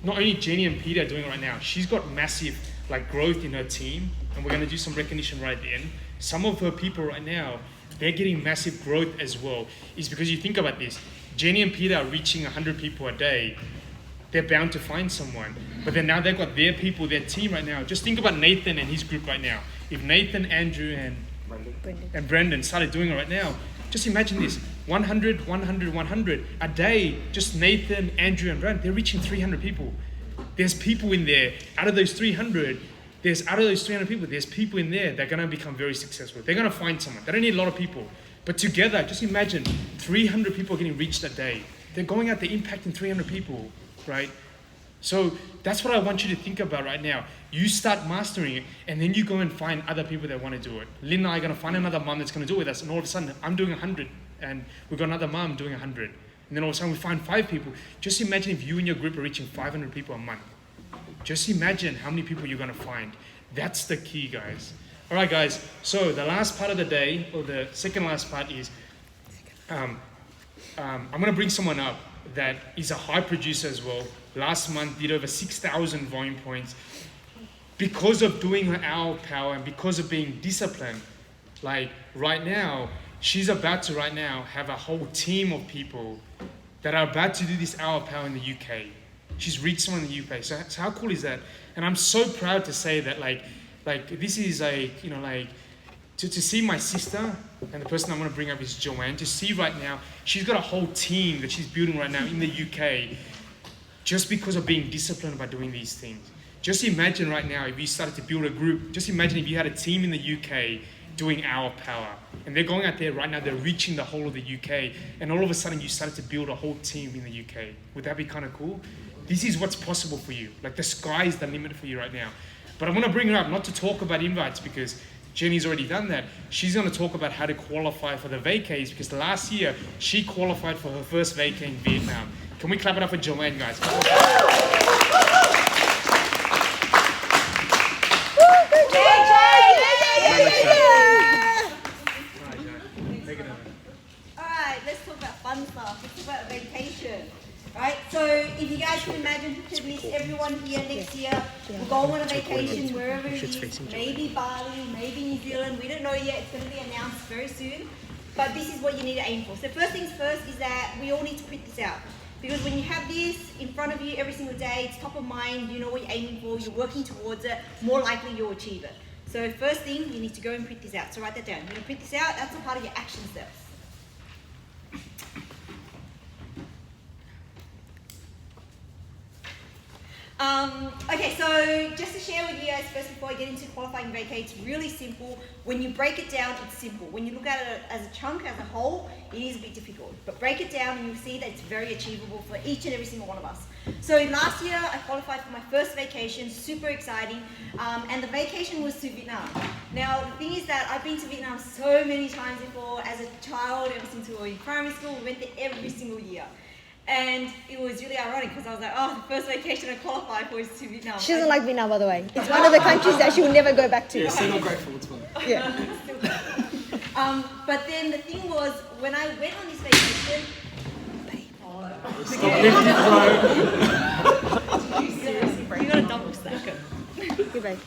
not only Jenny and Peter are doing it right now, she's got massive, like, growth in her team, and we're going to do some recognition right then. Some of her people right now, they're getting massive growth as well. Is because you think about this, Jenny and Peter are reaching 100 people a day. They're bound to find someone. But then now they've got their people, their team right now. Just think about Nathan and his group right now. If Nathan, Andrew, and Brendan started doing it right now, just imagine this, 100, 100, 100 a day, just Nathan, Andrew, and Brendan, they're reaching 300 people. There's people in there, out of those 300 people, there's people in there that are going to become very successful. They're going to find someone. They don't need a lot of people. But together, just imagine 300 people getting reached a day. They're going out, they're impacting 300 people, right? So that's what I want you to think about right now. You start mastering it, and then you go and find other people that want to do it. Lynn and I are going to find another mom that's going to do it with us, and all of a sudden, I'm doing 100, and we've got another mom doing 100. And then all of a sudden, we find 5 people. Just imagine if you and your group are reaching 500 people a month. Just imagine how many people you're going to find. That's the key, guys. All right, guys. So the last part of the day, or the second last part is, I'm going to bring someone up that is a high producer as well. Last month did over 6,000 volume points because of doing her hour power and because of being disciplined. Like right now, she's about to right now have a whole team of people that are about to do this hour power in the UK. She's reached someone in the UK. So how cool is that? And I'm so proud to say that like this is like, you know, like to see my sister, and the person I'm going to bring up is Joanne, to see right now, she's got a whole team that she's building right now in the UK just because of being disciplined about doing these things. Just imagine right now if you started to build a group, just imagine if you had a team in the UK doing our power. And they're going out there right now, they're reaching the whole of the UK, and all of a sudden you started to build a whole team in the UK. Would that be kind of cool? This is what's possible for you. Like the sky is the limit for you right now. But I want to bring her up not to talk about invites because Jenny's already done that. She's going to talk about how to qualify for the vacays because last year she qualified for her first vacay in Vietnam. Can we clap it up for Joanne, guys? Alright, let's talk about fun stuff. Let's talk about vacation. Right, so if you guys can imagine, at least everyone here next year will go on a vacation wherever it is, maybe Bali, maybe New Zealand, we don't know yet, it's going to be announced very soon, but this is what you need to aim for. So first things first is that we all need to print this out, because when you have this in front of you every single day, it's top of mind, you know what you're aiming for, you're working towards it, more likely you'll achieve it. So first thing, you need to go and print this out, so write that down. You're going to print this out, that's a part of your action steps. Okay, so just to share with you guys first before I get into qualifying vacay, it's really simple. When you break it down, it's simple. When you look at it as a chunk, as a whole, it is a bit difficult. But break it down and you'll see that it's very achievable for each and every single one of us. So last year, I qualified for my first vacation, super exciting, and the vacation was to Vietnam. Now, the thing is that I've been to Vietnam so many times before. As a child, ever since we were in primary school, we went there every single year. And it was really ironic because I was like, oh, the first vacation I qualified for is to Vietnam. She doesn't like Vietnam, by the way. It's one of the countries that she will never go back to. Yeah, still not grateful, it's fine. Yeah. But then the thing was, when I went on this vacation, you got a double stack it. Okay, babe.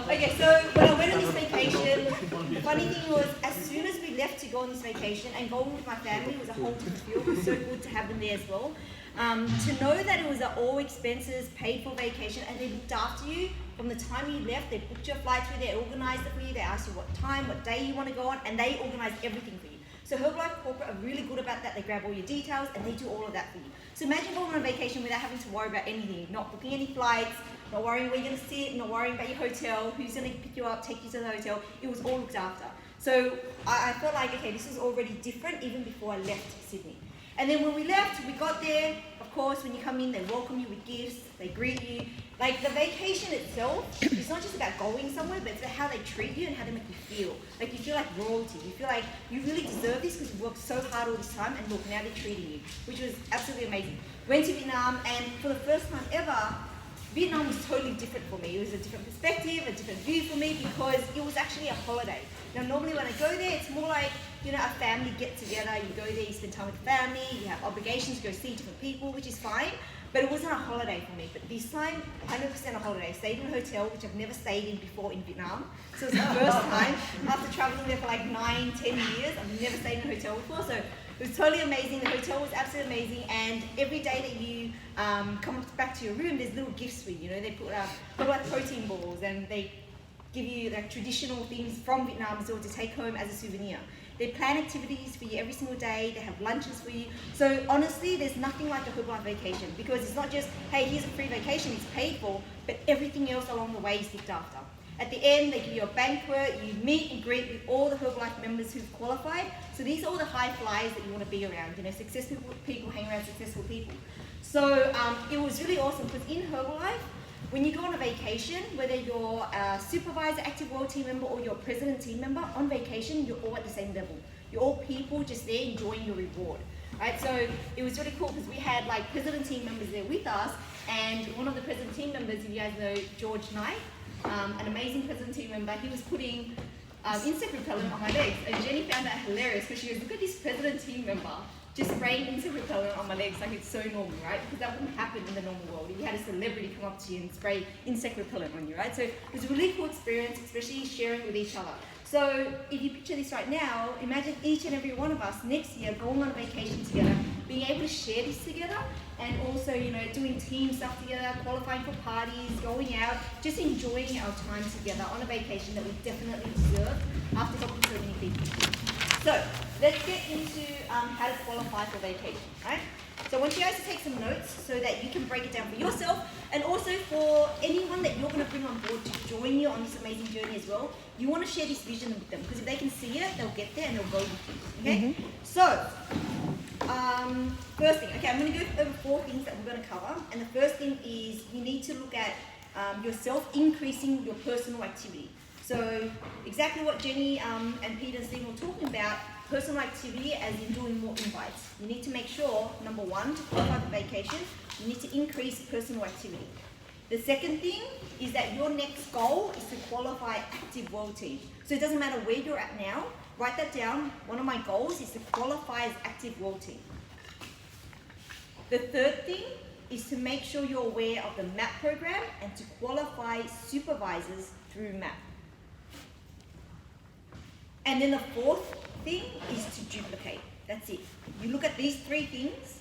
Okay, so when I went on this vacation, the funny thing was, as soon as we left to go on this vacation and going with my family, it was a whole different feel. It was so good to have them there as well. To know that it was an all expenses paid for vacation and they looked after you from the time you left. They booked your flights for you, they organised it for you, they asked you what time, what day you want to go on, and they organised everything for you. So Herbalife Corporate are really good about that. They grab all your details and they do all of that for you. So imagine going on a vacation without having to worry about anything, not booking any flights, not worrying where you're going to sit, not worrying about your hotel, who's going to pick you up, take you to the hotel. It was all looked after. So I felt like, okay, this was already different even before I left Sydney. And then when we left, we got there, of course, when you come in, they welcome you with gifts, they greet you. Like the vacation itself, it's not just about going somewhere, but it's about how they treat you and how they make you feel. Like you feel like royalty. You feel like you really deserve this because you worked so hard all this time and look, now they're treating you, which was absolutely amazing. Went to Vietnam and for the first time ever, Vietnam was totally different for me. It was a different perspective, a different view for me because it was actually a holiday. Now normally when I go there, it's more like, you know, a family get together, you go there, you spend time with the family, you have obligations to go see different people, which is fine, but it wasn't a holiday for me. But this time, 100% a holiday. I stayed in a hotel, which I've never stayed in before in Vietnam. So it was the first time, after traveling there for like 9, 10 years, I've never stayed in a hotel before. So it was totally amazing. The hotel was absolutely amazing, and every day that you come back to your room, there's little gifts for you. You know, they put like protein balls, and they give you like traditional things from Vietnam so to take home as a souvenir. They plan activities for you every single day. They have lunches for you. So honestly, there's nothing like a Herbalife vacation because it's not just, hey, here's a free vacation, it's paid for, but everything else along the way is looked after. At the end, they give you a banquet, you meet and greet with all the Herbalife members who've qualified. So these are all the high flyers that you want to be around. You know, successful people hang around successful people. So it was really awesome because in Herbalife, when you go on a vacation, whether you're a supervisor, active world team member, or you're a president team member, on vacation, you're all at the same level. You're all people just there enjoying your reward. Right? So it was really cool because we had like president team members there with us, and one of the president team members, if you guys know George Knight, an amazing president team member, he was putting insect repellent on my legs, and Jenny found that hilarious because she goes, look at this president team member just spraying insect repellent on my legs like it's so normal, right? Because that wouldn't happen in the normal world. You had a celebrity come up to you and spray insect repellent on you, right? So it was a really cool experience, especially sharing with each other. So if you picture this right now, imagine each and every one of us next year going on a vacation together, being able to share this together, and also, you know, doing team stuff together, qualifying for parties, going out, just enjoying our time together on a vacation that we definitely deserve after helping so many people. So let's get into how to qualify for vacation, right? So I want you guys to take some notes so that you can break it down for yourself and also for anyone that you're going to bring on board to join you on this amazing journey as well. You want to share this vision with them because if they can see it, they'll get there and they'll go with you, okay? So, first thing, okay, I'm going to go over 4 things that we're going to cover. And the first thing is you need to look at yourself increasing your personal activity. So exactly what Jenny and Peter and Stephen were talking about, personal activity as in doing more invites. You need to make sure, number 1, to qualify for vacation, you need to increase personal activity. The second thing is that your next goal is to qualify active world team. So it doesn't matter where you're at now, write that down. One of my goals is to qualify as active world team. The third thing is to make sure you're aware of the MAP program and to qualify supervisors through MAP. And then the fourth thing is to duplicate. That's it. You look at these 3 things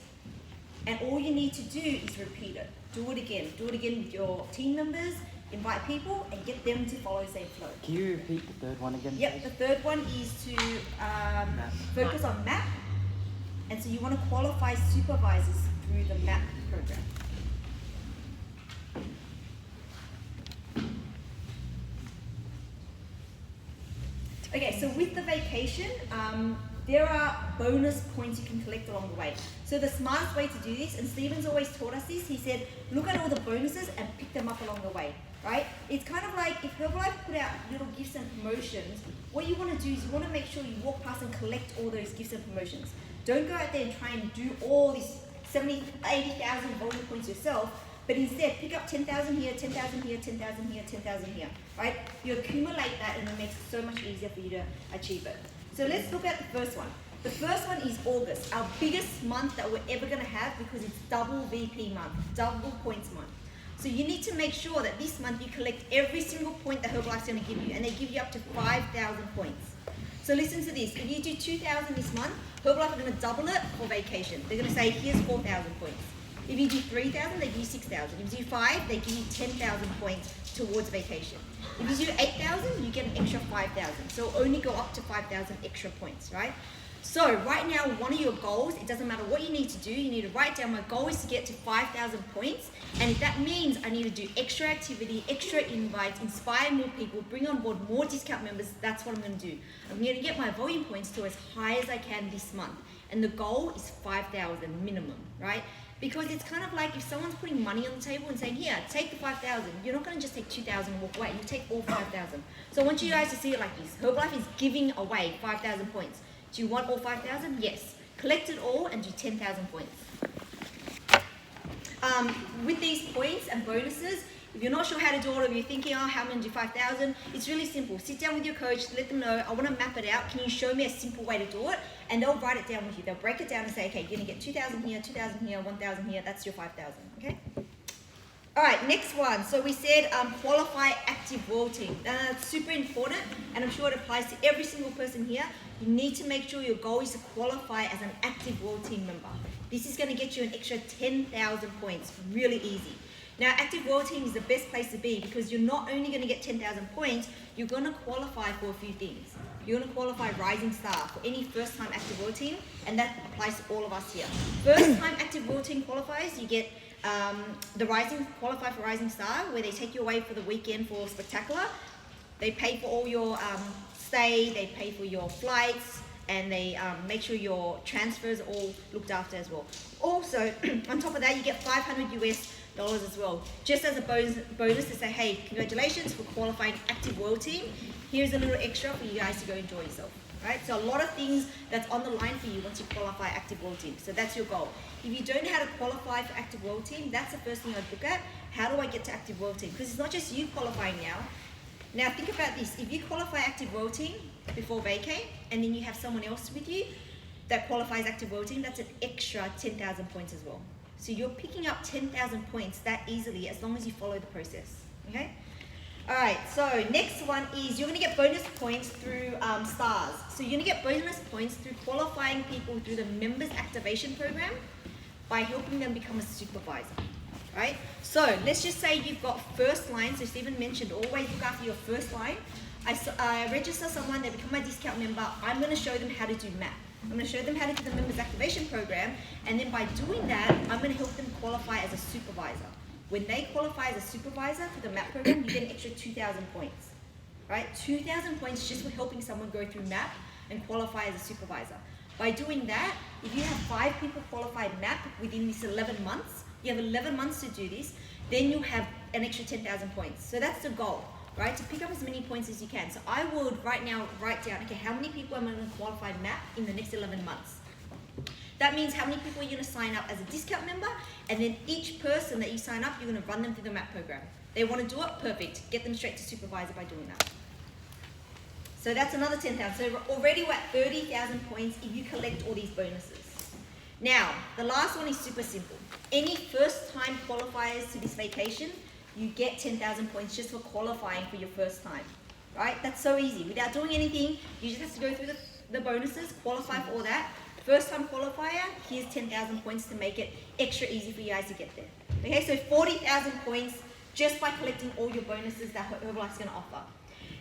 and all you need to do is repeat it. Do it again. Do it again with your team members. invite people and get them to follow the same flow. Can you repeat the third one again? Yep, the third one is to focus on MAP. And so you want to qualify supervisors through the MAP program. Okay, so with the vacation, there are bonus points you can collect along the way. So the smartest way to do this, and Stephen's always taught us this, he said, look at all the bonuses and pick them up along the way, right? It's kind of like if Herbalife put out little gifts and promotions, what you want to do is you want to make sure you walk past and collect all those gifts and promotions. Don't go out there and try and do all these 70, 80,000 volume points yourself, but instead pick up 10,000 here, 10,000 here, 10,000 here, 10,000 here, right? You accumulate that and it makes it so much easier for you to achieve it. So let's look at the first one. The first one is August, our biggest month that we're ever going to have because it's double VP month, double points month. So you need to make sure that this month you collect every single point that Herbalife's going to give you, and they give you up to 5,000 points. So listen to this, if you do 2,000 this month, Herbalife are going to double it for vacation. They're going to say, here's 4,000 points. If you do 3,000, they give you 6,000. If you do 5, they give you 10,000 points towards vacation. If you do 8,000, you get an extra 5,000. So only go up to 5,000 extra points, right? So right now, one of your goals, it doesn't matter what you need to do, you need to write down my goal is to get to 5,000 points. And if that means I need to do extra activity, extra invites, inspire more people, bring on board more discount members, that's what I'm going to do. I'm going to get my volume points to as high as I can this month. And the goal is 5,000 minimum, right? Because it's kind of like if someone's putting money on the table and saying, here, take the 5,000, you're not going to just take 2,000 and walk away, you take all 5,000. So I want you guys to see it like this. Herbalife is giving away 5,000 points. Do you want all 5,000? Yes. Collect it all and do 10,000 points. With these points and bonuses, if you're not sure how to do it, or if you're thinking, oh, how am I going to do 5,000? It's really simple. Sit down with your coach, let them know, I want to map it out. Can you show me a simple way to do it? And they'll write it down with you. They'll break it down and say, okay, you're going to get 2,000 here, 2,000 here, 1,000 here. That's your 5,000, okay? All right, next one. So we said qualify active world team. That's super important, and I'm sure it applies to every single person here. You need to make sure your goal is to qualify as an active world team member. This is going to get you an extra 10,000 points, really easy. Now, active world team is the best place to be because you're not only going to get 10,000 points, you're going to qualify for a few things. You're going to qualify Rising Star for any first-time active world team, and that applies to all of us here. First-time active world team qualifiers, you get qualify for Rising Star, where they take you away for the weekend for Spectacular. They pay for all your stay, they pay for your flights, and they make sure your transfers are all looked after as well. Also, on top of that, you get $500 US as well, just as a bonus to say, hey, congratulations for qualifying active world team. Here's a little extra for you guys to go enjoy yourself. Right? So a lot of things that's on the line for you once you qualify active world team. So that's your goal. If you don't know how to qualify for active world team, that's the first thing I'd look at. How do I get to active world team? Because it's not just you qualifying now. Now think about this. If you qualify active world team before vacay, and then you have someone else with you that qualifies active world team, that's an extra 10,000 points as well. So you're picking up 10,000 points that easily as long as you follow the process. Okay? Alright, so next one is you're going to get bonus points through stars. So you're going to get bonus points through qualifying people through the members activation program by helping them become a supervisor. Right? So let's just say you've got first line. So Stephen mentioned always look after your first line. I register someone, they become my discount member. I'm going to show them how to do MAP. I'm going to show them how to do the members activation program, and then by doing that, I'm going to help them qualify as a supervisor. When they qualify as a supervisor for the MAP program, you get an extra 2,000 points, right? 2,000 points just for helping someone go through MAP and qualify as a supervisor. By doing that, if you have 5 people qualified MAP within this 11 months, you have 11 months to do this, then you'll have an extra 10,000 points. So that's the goal, right? To pick up as many points as you can. So I would right now write down, okay, how many people am I going to qualify MAP in the next 11 months? That means how many people are you going to sign up as a discount member, and then each person that you sign up, you're going to run them through the MAP program. They want to do it? Perfect. Get them straight to supervisor by doing that. So that's another 10,000. So already we're at 30,000 points if you collect all these bonuses. Now, the last one is super simple. Any first-time qualifiers to this vacation, you get 10,000 points just for qualifying for your first time. Right? That's so easy. Without doing anything, you just have to go through the bonuses, qualify for all that. First time qualifier, here's 10,000 points to make it extra easy for you guys to get there. Okay, so 40,000 points just by collecting all your bonuses that Herbalife's going to offer.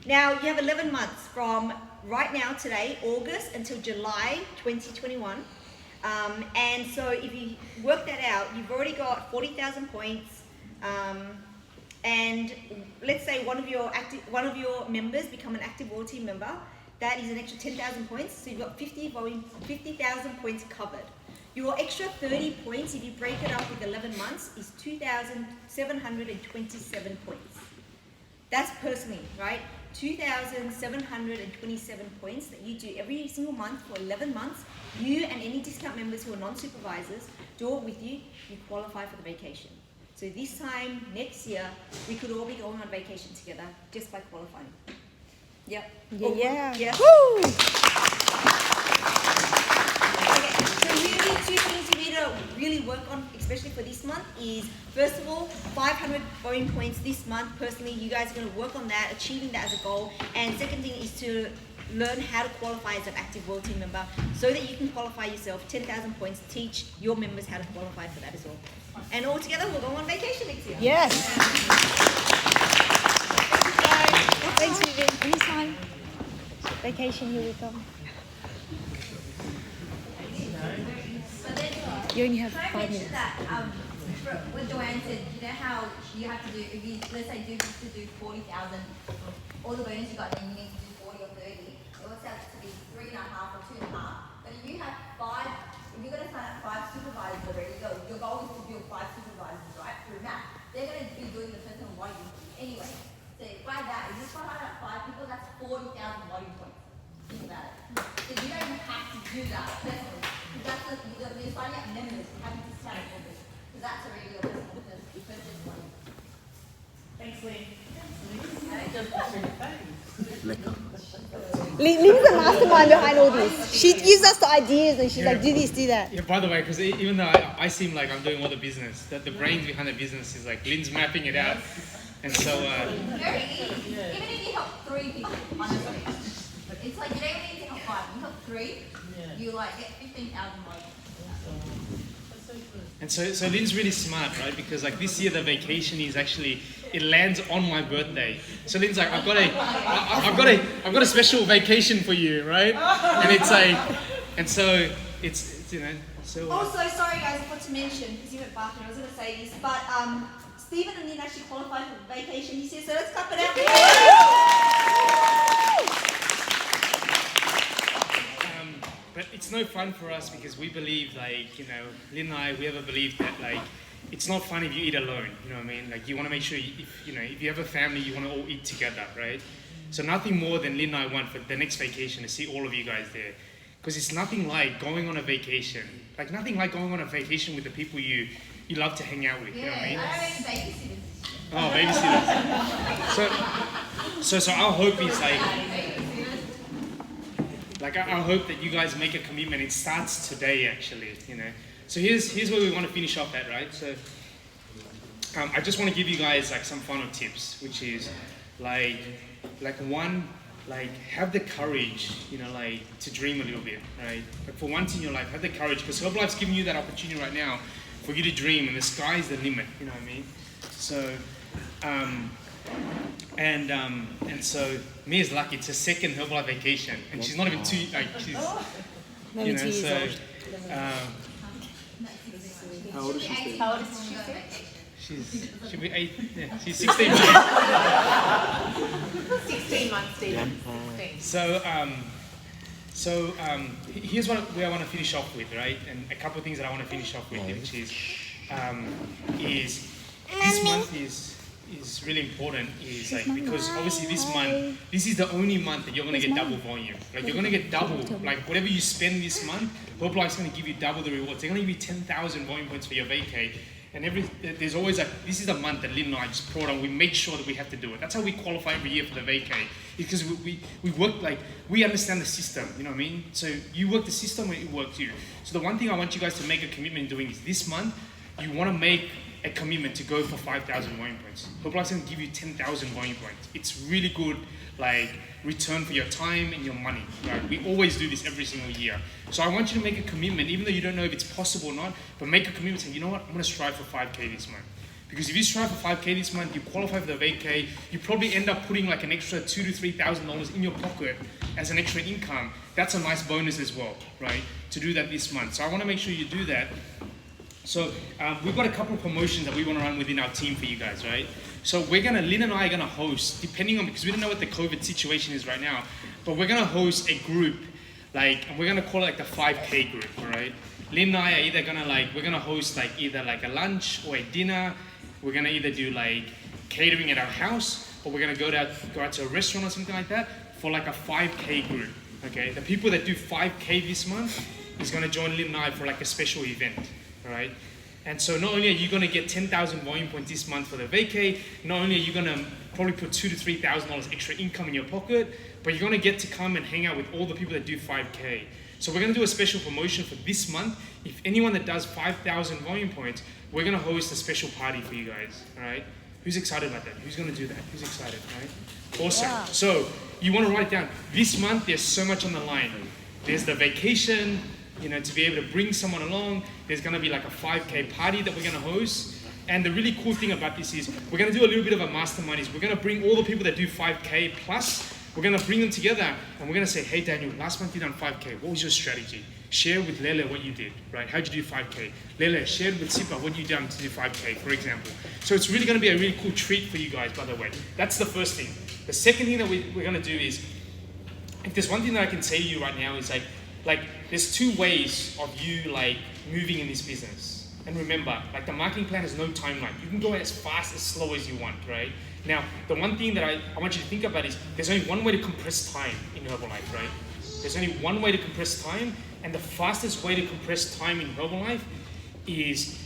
Now, you have 11 months from right now, today, August, until July 2021. And so if you work that out, you've already got 40,000 points. And let's say one of your members become an active loyalty member. That is an extra 10,000 points. So you've got 50,000 points covered. Your extra 30 points, if you break it up with 11 months, is 2,727 points. That's personally, right? 2,727 points that you do every single month for 11 months. You and any discount members who are non-supervisors do it with you. You qualify for the vacation. So this time next year, we could all be going on vacation together just by qualifying. Yep. Yeah. Yeah. Woo! Okay, so really two things you need to really work on, especially for this month, is first of all, 500 bonus points this month. Personally, you guys are going to work on that, achieving that as a goal. And second thing is to learn how to qualify as an active loyalty member so that you can qualify yourself. 10,000 points, teach your members how to qualify for that as well. And all together, we'll go on vacation next year. Yes. Thanks, Vivian. Anytime. Vacation, here we come. You only have 5 minutes. That, what Joanne said, you know how you have to do, if you, let's say, do 40,000, all the bonus you got, then you need to do 40 or 30. It works out to be 3.5 or 2.5. But if you have 5, if you're going to sign up 5 supervisors already, your goal is to build 5 supervisors, right, through math. They're going to be doing the personal volume anyway. So by that, if you sign up 5 people, that's 40,000 volume points. Think about it. So you don't even have to do that personally. Because that's you're signing up members, you have to discount it for this. Because that's already your personal volume. Thanks, Lee. Lynn's the mastermind behind all this. She gives us the ideas and she's like, do this, do that. Yeah, by the way, because even though I seem like I'm doing all the business, that the brains behind the business is like Lynn's mapping it out. And so... Very easy. Even if you help 3 people, honestly. It's like you don't need to help 5. You help 3, you like get 15,000 more. And so Lynn's really smart, right? Because like this year the vacation is actually, it lands on my birthday. So Lynn's like, I've got a special vacation for you, right? And it's like, and so it's you know, so. Also, sorry guys, I forgot to mention, because you went bathroom, I was going to say this, but Stephen and Lynn actually qualified for vacation this year, so let's clap it out. But it's no fun for us because we believe, like, you know, Lynn and I, we ever believed that, like, it's not fun if you eat alone, you know what I mean? Like, you want to make sure, if you have a family, you want to all eat together, right? So nothing more than Lynn and I want for the next vacation to see all of you guys there. Because it's nothing like going on a vacation. Like, nothing like going on a vacation with the people you love to hang out with, you know what I mean? I don't even babysitters. Oh, babysitters. So our hope is, like I hope that you guys make a commitment. It starts today, actually, you know. So here's where we want to finish off at, right? So I just want to give you guys like some final tips, which is like one, like have the courage, you know, like to dream a little bit, right? Like for once in your life, have the courage, because Herbalife's giving you that opportunity right now for you to dream, and the sky's the limit, you know what I mean? So, and so Mia's lucky. It's her second Herbalife vacation, and she's not even too like she's, you know, so. How old is she? How old is she? She'll be 8. Yeah, she's 16 months. 16 months, Stephen. 16. So here's where I want to finish off with, right? And a couple of things that I want to finish off with, which is this month is really important, is like, because obviously this month, this is the only month that you're going to get double volume. Like you're going to get double, like whatever you spend this month, Herbalife's going to give you double the rewards. They're going to give you 10,000 volume points for your vacay. And there's always like, this is the month that Lynn and I just brought on, we make sure that we have to do it. That's how we qualify every year for the vacay. Because we work, like, we understand the system, you know what I mean? So you work the system and it works you. So the one thing I want you guys to make a commitment in doing is this month, you want to make a commitment to go for 5,000 volume points. Herbalife's going to give you 10,000 volume points. It's really good, like, return for your time and your money, right? We always do this every single year. So I want you to make a commitment, even though you don't know if it's possible or not, but make a commitment saying, you know what, I'm going to strive for 5K this month. Because if you strive for 5K this month, you qualify for the vacay, you probably end up putting like an extra $2,000 to $3,000 in your pocket as an extra income. That's a nice bonus as well, right? To do that this month. So I want to make sure you do that. So we've got a couple of promotions that we want to run within our team for you guys, right? So Lynn and I are gonna host, depending on, because we don't know what the COVID situation is right now, but we're gonna host a group, and we're gonna call it like the 5K group, all right? Lynn and I are either gonna we're gonna host either a lunch or a dinner. We're gonna either do catering at our house, or we're gonna go out to a restaurant or something like that for a 5K group, okay? The people that do 5K this month is gonna join Lynn and I for a special event, all right? And so not only are you gonna get 10,000 volume points this month for the vacay, not only are you gonna probably put $2,000 to $3,000 extra income in your pocket, but you're gonna get to come and hang out with all the people that do 5K. So we're gonna do a special promotion for this month. If anyone that does 5,000 volume points, we're gonna host a special party for you guys, all right? Who's excited about that? Who's gonna do that? Who's excited, all right? Awesome. Yeah. So you wanna write it down. This month, there's so much on the line. There's the vacation, to be able to bring someone along. There's gonna be a 5K party that we're gonna host. And the really cool thing about this is we're gonna do a little bit of a mastermind. We're gonna bring all the people that do 5K plus, we're gonna bring them together and we're gonna say, hey Daniel, last month you done 5K, what was your strategy? Share with Lele what you did, right? How'd you do 5K? Lele, share with Sipa what you done to do 5K, for example. So it's really gonna be a really cool treat for you guys, by the way. That's the first thing. The second thing that we're gonna do is, if there's one thing that I can say to you right now is there's two ways of you moving in this business. And remember, the marketing plan has no timeline. You can go as fast, as slow as you want, right? Now, the one thing that I want you to think about is there's only one way to compress time in Herbalife, right? There's only one way to compress time, and the fastest way to compress time in Herbalife is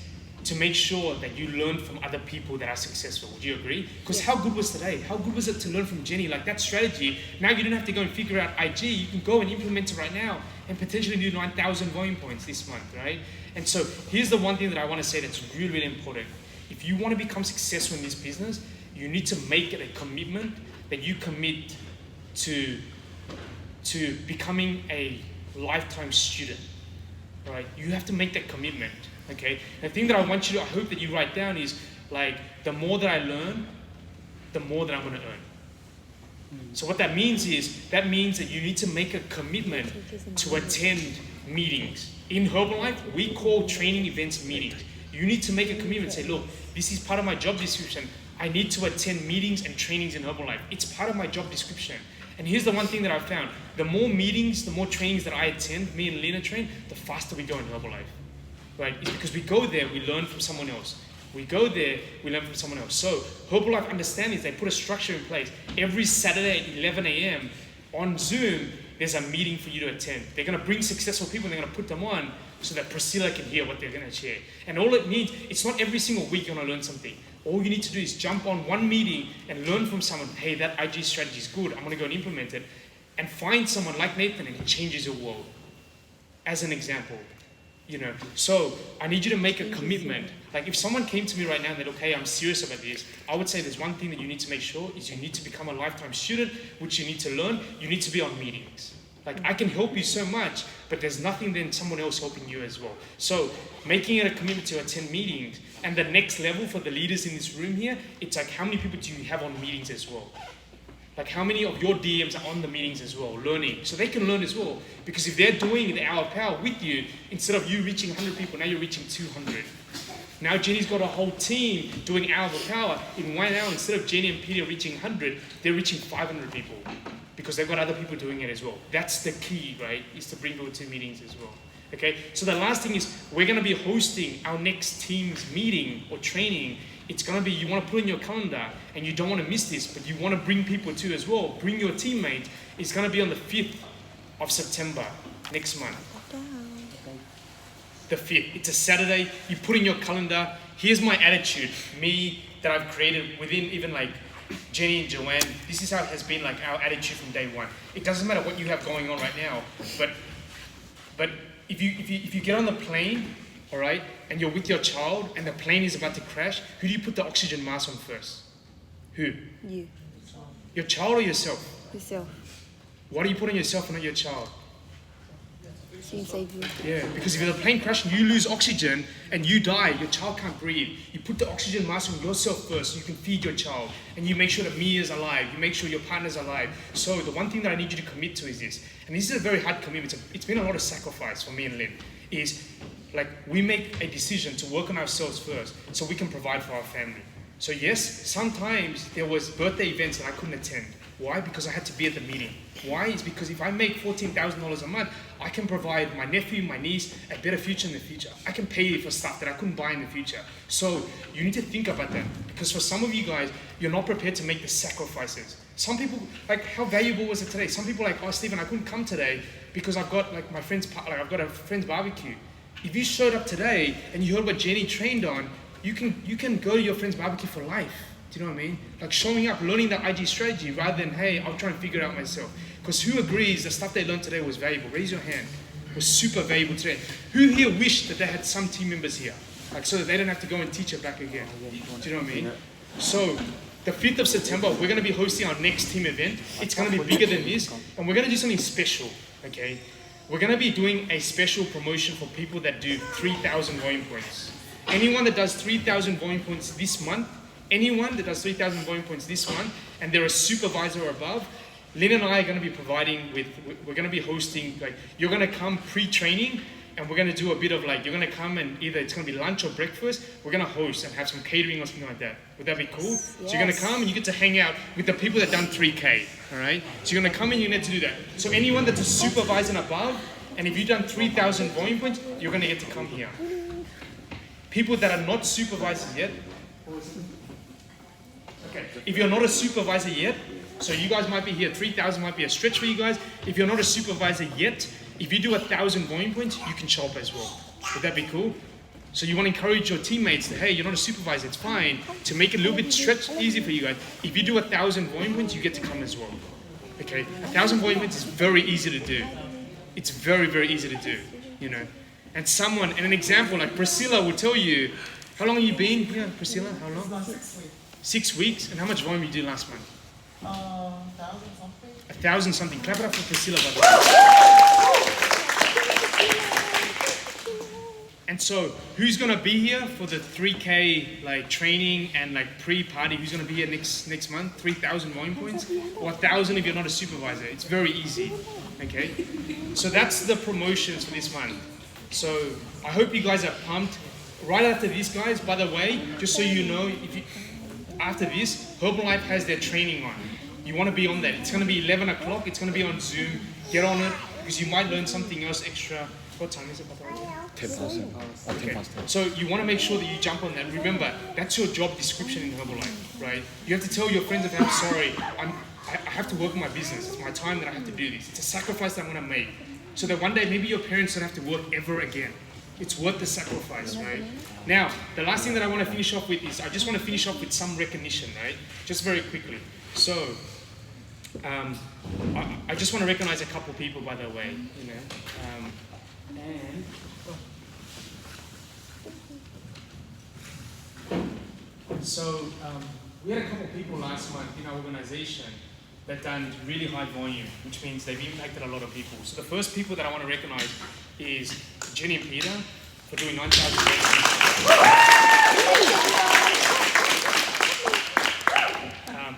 to make sure that you learn from other people that are successful. Would you agree? Because how good was today? How good was it to learn from Jenny? That strategy, now you don't have to go and figure out IG, you can go and implement it right now and potentially do 9,000 volume points this month, right? And so here's the one thing that I want to say that's really, really important. If you want to become successful in this business, you need to make it a commitment that you commit to becoming a lifetime student, right? You have to make that commitment, okay? The thing that I hope that you write down is the more that I learn, the more that I'm going to earn. So what that means is, that you need to make a commitment to attend meetings. In Herbalife, we call training events meetings. You need to make a commitment, say, look, this is part of my job description. I need to attend meetings and trainings in Herbalife. It's part of my job description. And here's the one thing that I've found. The more meetings, the more trainings that I attend, me and Lena train, the faster we go in Herbalife. Right? It's because we go there, we learn from someone else. We go there, we learn from someone else. So Herbalife understand is they put a structure in place. Every Saturday at 11 a.m. on Zoom, there's a meeting for you to attend. They're going to bring successful people and they're going to put them on so that Priscilla can hear what they're going to share. And all it needs, it's not every single week you're going to learn something. All you need to do is jump on one meeting and learn from someone, hey, that IG strategy is good, I'm going to go and implement it. And find someone like Nathan and he changes your world. As an example. So I need you to make a commitment. If someone came to me right now and said, okay, I'm serious about this, I would say there's one thing that you need to make sure is you need to become a lifetime student, which you need to learn. You need to be on meetings. I can help you so much, but there's nothing than someone else helping you as well. So making it a commitment to attend meetings. And the next level for the leaders in this room here, it's how many people do you have on meetings as well? How many of your DMs are on the meetings as well, learning? So they can learn as well. Because if they're doing the Hour of Power with you, instead of you reaching 100 people, now you're reaching 200. Now Jenny's got a whole team doing Hour of Power. In 1 hour, instead of Jenny and Peter reaching 100, they're reaching 500 people. Because they've got other people doing it as well. That's the key, right? Is to bring people to meetings as well. Okay? So the last thing is, we're going to be hosting our next team's meeting or training. It's going to be, you want to put in your calendar, and you don't want to miss this, but you want to bring people too as well. Bring your teammates. It's going to be on the 5th of September, next month. The 5th. It's a Saturday. You put in your calendar. Here's my attitude, me, that I've created within even Jenny and Joanne. This is how it has been our attitude from day one. It doesn't matter what you have going on right now, but if you get on the plane, all right, and you're with your child and the plane is about to crash, who do you put the oxygen mask on first? Who? You. Your child or yourself? Yourself. Why do you put on yourself and not your child? Seems save you. Yeah, because if the plane crashes and you lose oxygen and you die, your child can't breathe. You put the oxygen mask on yourself first so you can feed your child. And you make sure that Mia's alive. You make sure your partner's alive. So the one thing that I need you to commit to is this. And this is a very hard commitment. It's been a lot of sacrifice for me and Lynn. Is like we make a decision to work on ourselves first so we can provide for our family. So yes, sometimes there was birthday events that I couldn't attend. Why? Because I had to be at the meeting. Why? It's because if I make $14,000 a month, I can provide my nephew, my niece, a better future in the future. I can pay for stuff that I couldn't buy in the future. So you need to think about that. Because for some of you guys, you're not prepared to make the sacrifices. Some people, like, how valuable was it today? Some people are like, oh, Stephen, I couldn't come today because I've got like my friend's, like I've got a friend's barbecue. If you showed up today and you heard what Jenny trained on, you can go to your friend's barbecue for life. Do you know what I mean? Like showing up, learning that IG strategy rather than, hey, I'll try and figure it out myself. Because who agrees the stuff they learned today was valuable? Raise your hand. It was super valuable today. Who here wished that they had some team members here? Like so that they don't have to go and teach it back again. Do you know what I mean? So the 5th of September, we're going to be hosting our next team event. It's going to be bigger than this. And we're going to do something special, okay? We're going to be doing a special promotion for people that do 3,000 volume points. Anyone that does 3,000 volume points this month, anyone that does 3,000 volume points this month, and they're a supervisor or above, Lynn and I are going to be providing with, we're going to be hosting, like, you're going to come pre-training, and we're going to do a bit of like, you're going to come and either it's going to be lunch or breakfast, we're going to host and have some catering or something like that. Would that be cool? Yes. So you're going to come and you get to hang out with the people that done 3K, all right? So you're going to come and you need to do that. So anyone that's a supervisor and above, and if you've done 3,000 volume points, you're going to get to come here. People that are not supervisors yet, okay, if you're not a supervisor yet, so you guys might be here, 3,000 might be a stretch for you guys. If you're not a supervisor yet, if you do 1,000 volume points, you can show up as well. Would that be cool? So you want to encourage your teammates that, hey, you're not a supervisor, it's fine. To make it a little bit easy for you guys, if you do 1,000 volume points, you get to come as well. Okay, 1,000 volume points is very easy to do. It's very, very easy to do, you know. And someone, and an example, like Priscilla will tell you, how long have you been here, Priscilla? How long? 6 weeks. 6 weeks? And how much volume you do last month? 1,000 something. 1,000 something. Clap it up for Priscilla, by the way. And so, who's gonna be here for the 3K like training and like pre-party? Who's gonna be here next month? 3,000 volume points, or 1,000 if you're not a supervisor. It's very easy. Okay. So that's the promotions for this month. So I hope you guys are pumped. Right after this, guys, by the way, just so you know, after this, Herbalife has their training on. You want to be on that. It's going to be 11 o'clock. It's going to be on Zoom. Get on it because you might learn something else extra. What time is it? 10 Okay. So you want to make sure that you jump on that. Remember, that's your job description in Herbalife, right? You have to tell your friends, I'm sorry, I have to work on my business. It's my time that I have to do this. It's a sacrifice that I'm going to make. So that one day maybe your parents don't have to work ever again. It's worth the sacrifice, right? Now, the last thing that I want to finish off with is I just want to finish off with some recognition, right? Just very quickly. So, I just want to recognize a couple people, by the way, you know. So, we had a couple people last month in our organization that done really high volume, which means they've impacted a lot of people. So the first people that I want to recognize is Jenny and Peter for doing 9,000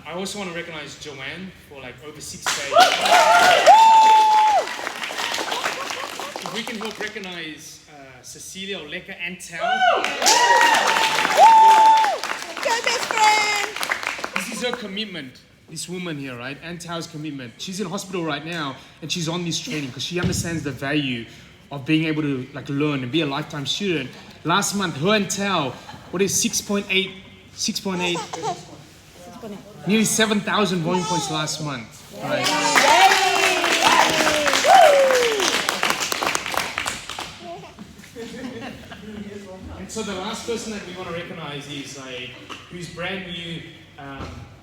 I also want to recognize Joanne for like over 6K. If we can help recognize Cecilia, Oleka, and Tal. Go best friend! This is her commitment. This woman here, right? Ann Tao's commitment. She's in hospital right now and she's on this training because she understands the value of being able to like learn and be a lifetime student. Last month, her and Tao, what is 6.8, nearly 7,000 volume points last month, right? And so the last person that we want to recognize is like, who's brand new,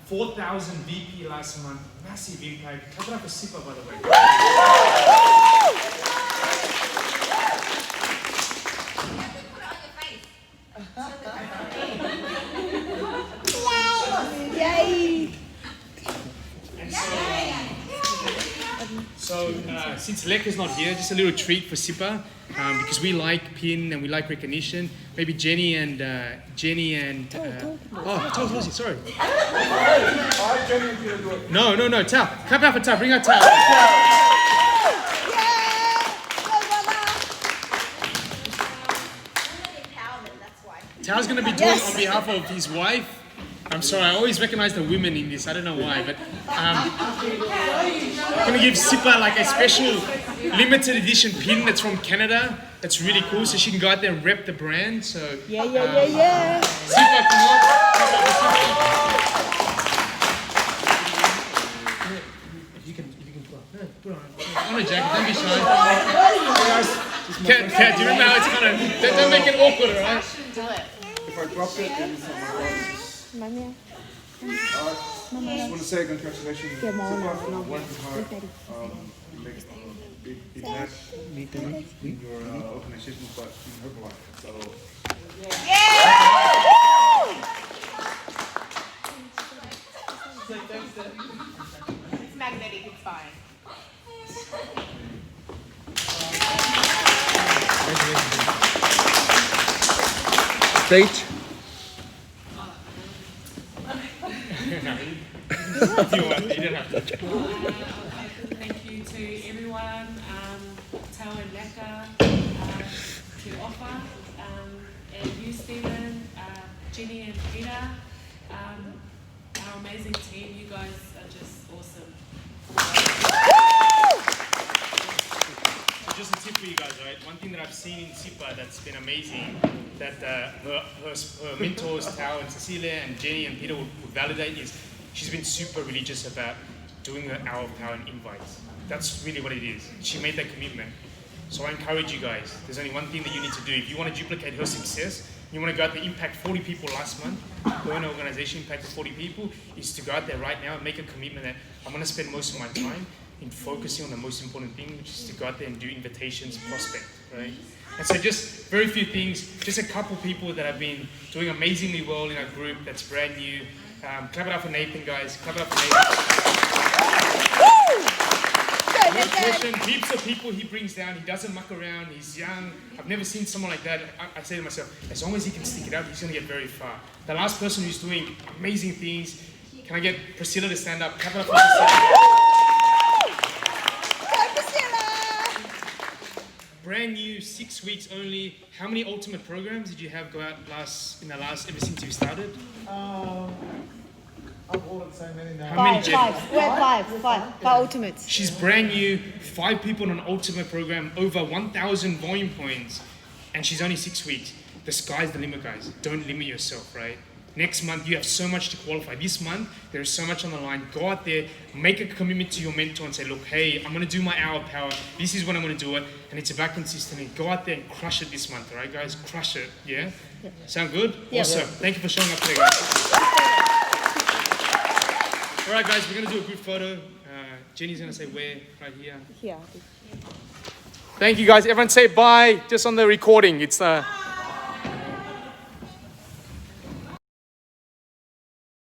4,000 VP last month, massive impact. Clap it up for Sipa, by the way. Yay! And so since Lek is not here, just a little treat for Sipa, because we like pin and we like recognition. Maybe Jenny and Tao was here, sorry. Alright, Jenny, you do it. No, Tao. Clap out for Tao, bring out Tao. Tao's going to be doing on behalf of his wife. I'm sorry, I always recognize the women in this. I don't know why, but I'm going to give Sipa like a special limited edition pin that's from Canada. That's really cool, so she can go out there and rep the brand. So Yeah. Sipa, come on. If you can put on a jacket. Don't be shy. Kat, do you remember how it's kind of? Don't make it awkward, alright? If I drop it, then Alright. Just want to say congratulations to Sipa for working hard. You make a big impact in your organization, but in her life. So. It's magnetic, it's fine. Stage. Thank you to everyone, Tao and Leka, to Offa, and you, Stephen, Jenny and Peter, our amazing team. You guys are just awesome. Just a tip for you guys, right? One thing that I've seen in Sipa that's been amazing, that her mentors, Tao and Cecilia and Jenny and Peter would validate, is she's been super religious about doing the hour of power and invites. That's really what it is. She made that commitment. So I encourage you guys, there's only one thing that you need to do. If you want to duplicate her success, you want to go out there, impact 40 people last month, go in an organization, impact 40 people, is to go out there right now and make a commitment that I'm going to spend most of my time in focusing on the most important thing, which is to go out there and do invitations, prospect, right? And so just very few things, just a couple people that have been doing amazingly well in our group that's brand new. Clap it up for Nathan, guys. Clap it up for Nathan. Good question. Heaps of people he brings down. He doesn't muck around. He's young. I've never seen someone like that. I say to myself, as long as he can stick it out, he's going to get very far. The last person who's doing amazing things, can I get Priscilla to stand up? Clap it up for Priscilla. Brand new, 6 weeks only. How many ultimate programs did you have go out ever since you started? I've ordered so many now. How many, Jen? Five ultimates. She's brand new, 5 people on an ultimate program, over 1,000 volume points, and she's only 6 weeks. The sky's the limit, guys. Don't limit yourself, right? Next month, you have so much to qualify. This month, there's so much on the line. Go out there, make a commitment to your mentor and say, look, hey, I'm going to do my hour of power. This is when I'm going to do it. And it's about consistency. Go out there and crush it this month, all right, guys? Crush it, yeah? Sound good? Yeah. Awesome. Thank you for showing up today, guys. All right, guys, we're going to do a group photo. Jenny's going to say where, right here. Here. Thank you, guys. Everyone say bye, just on the recording. It's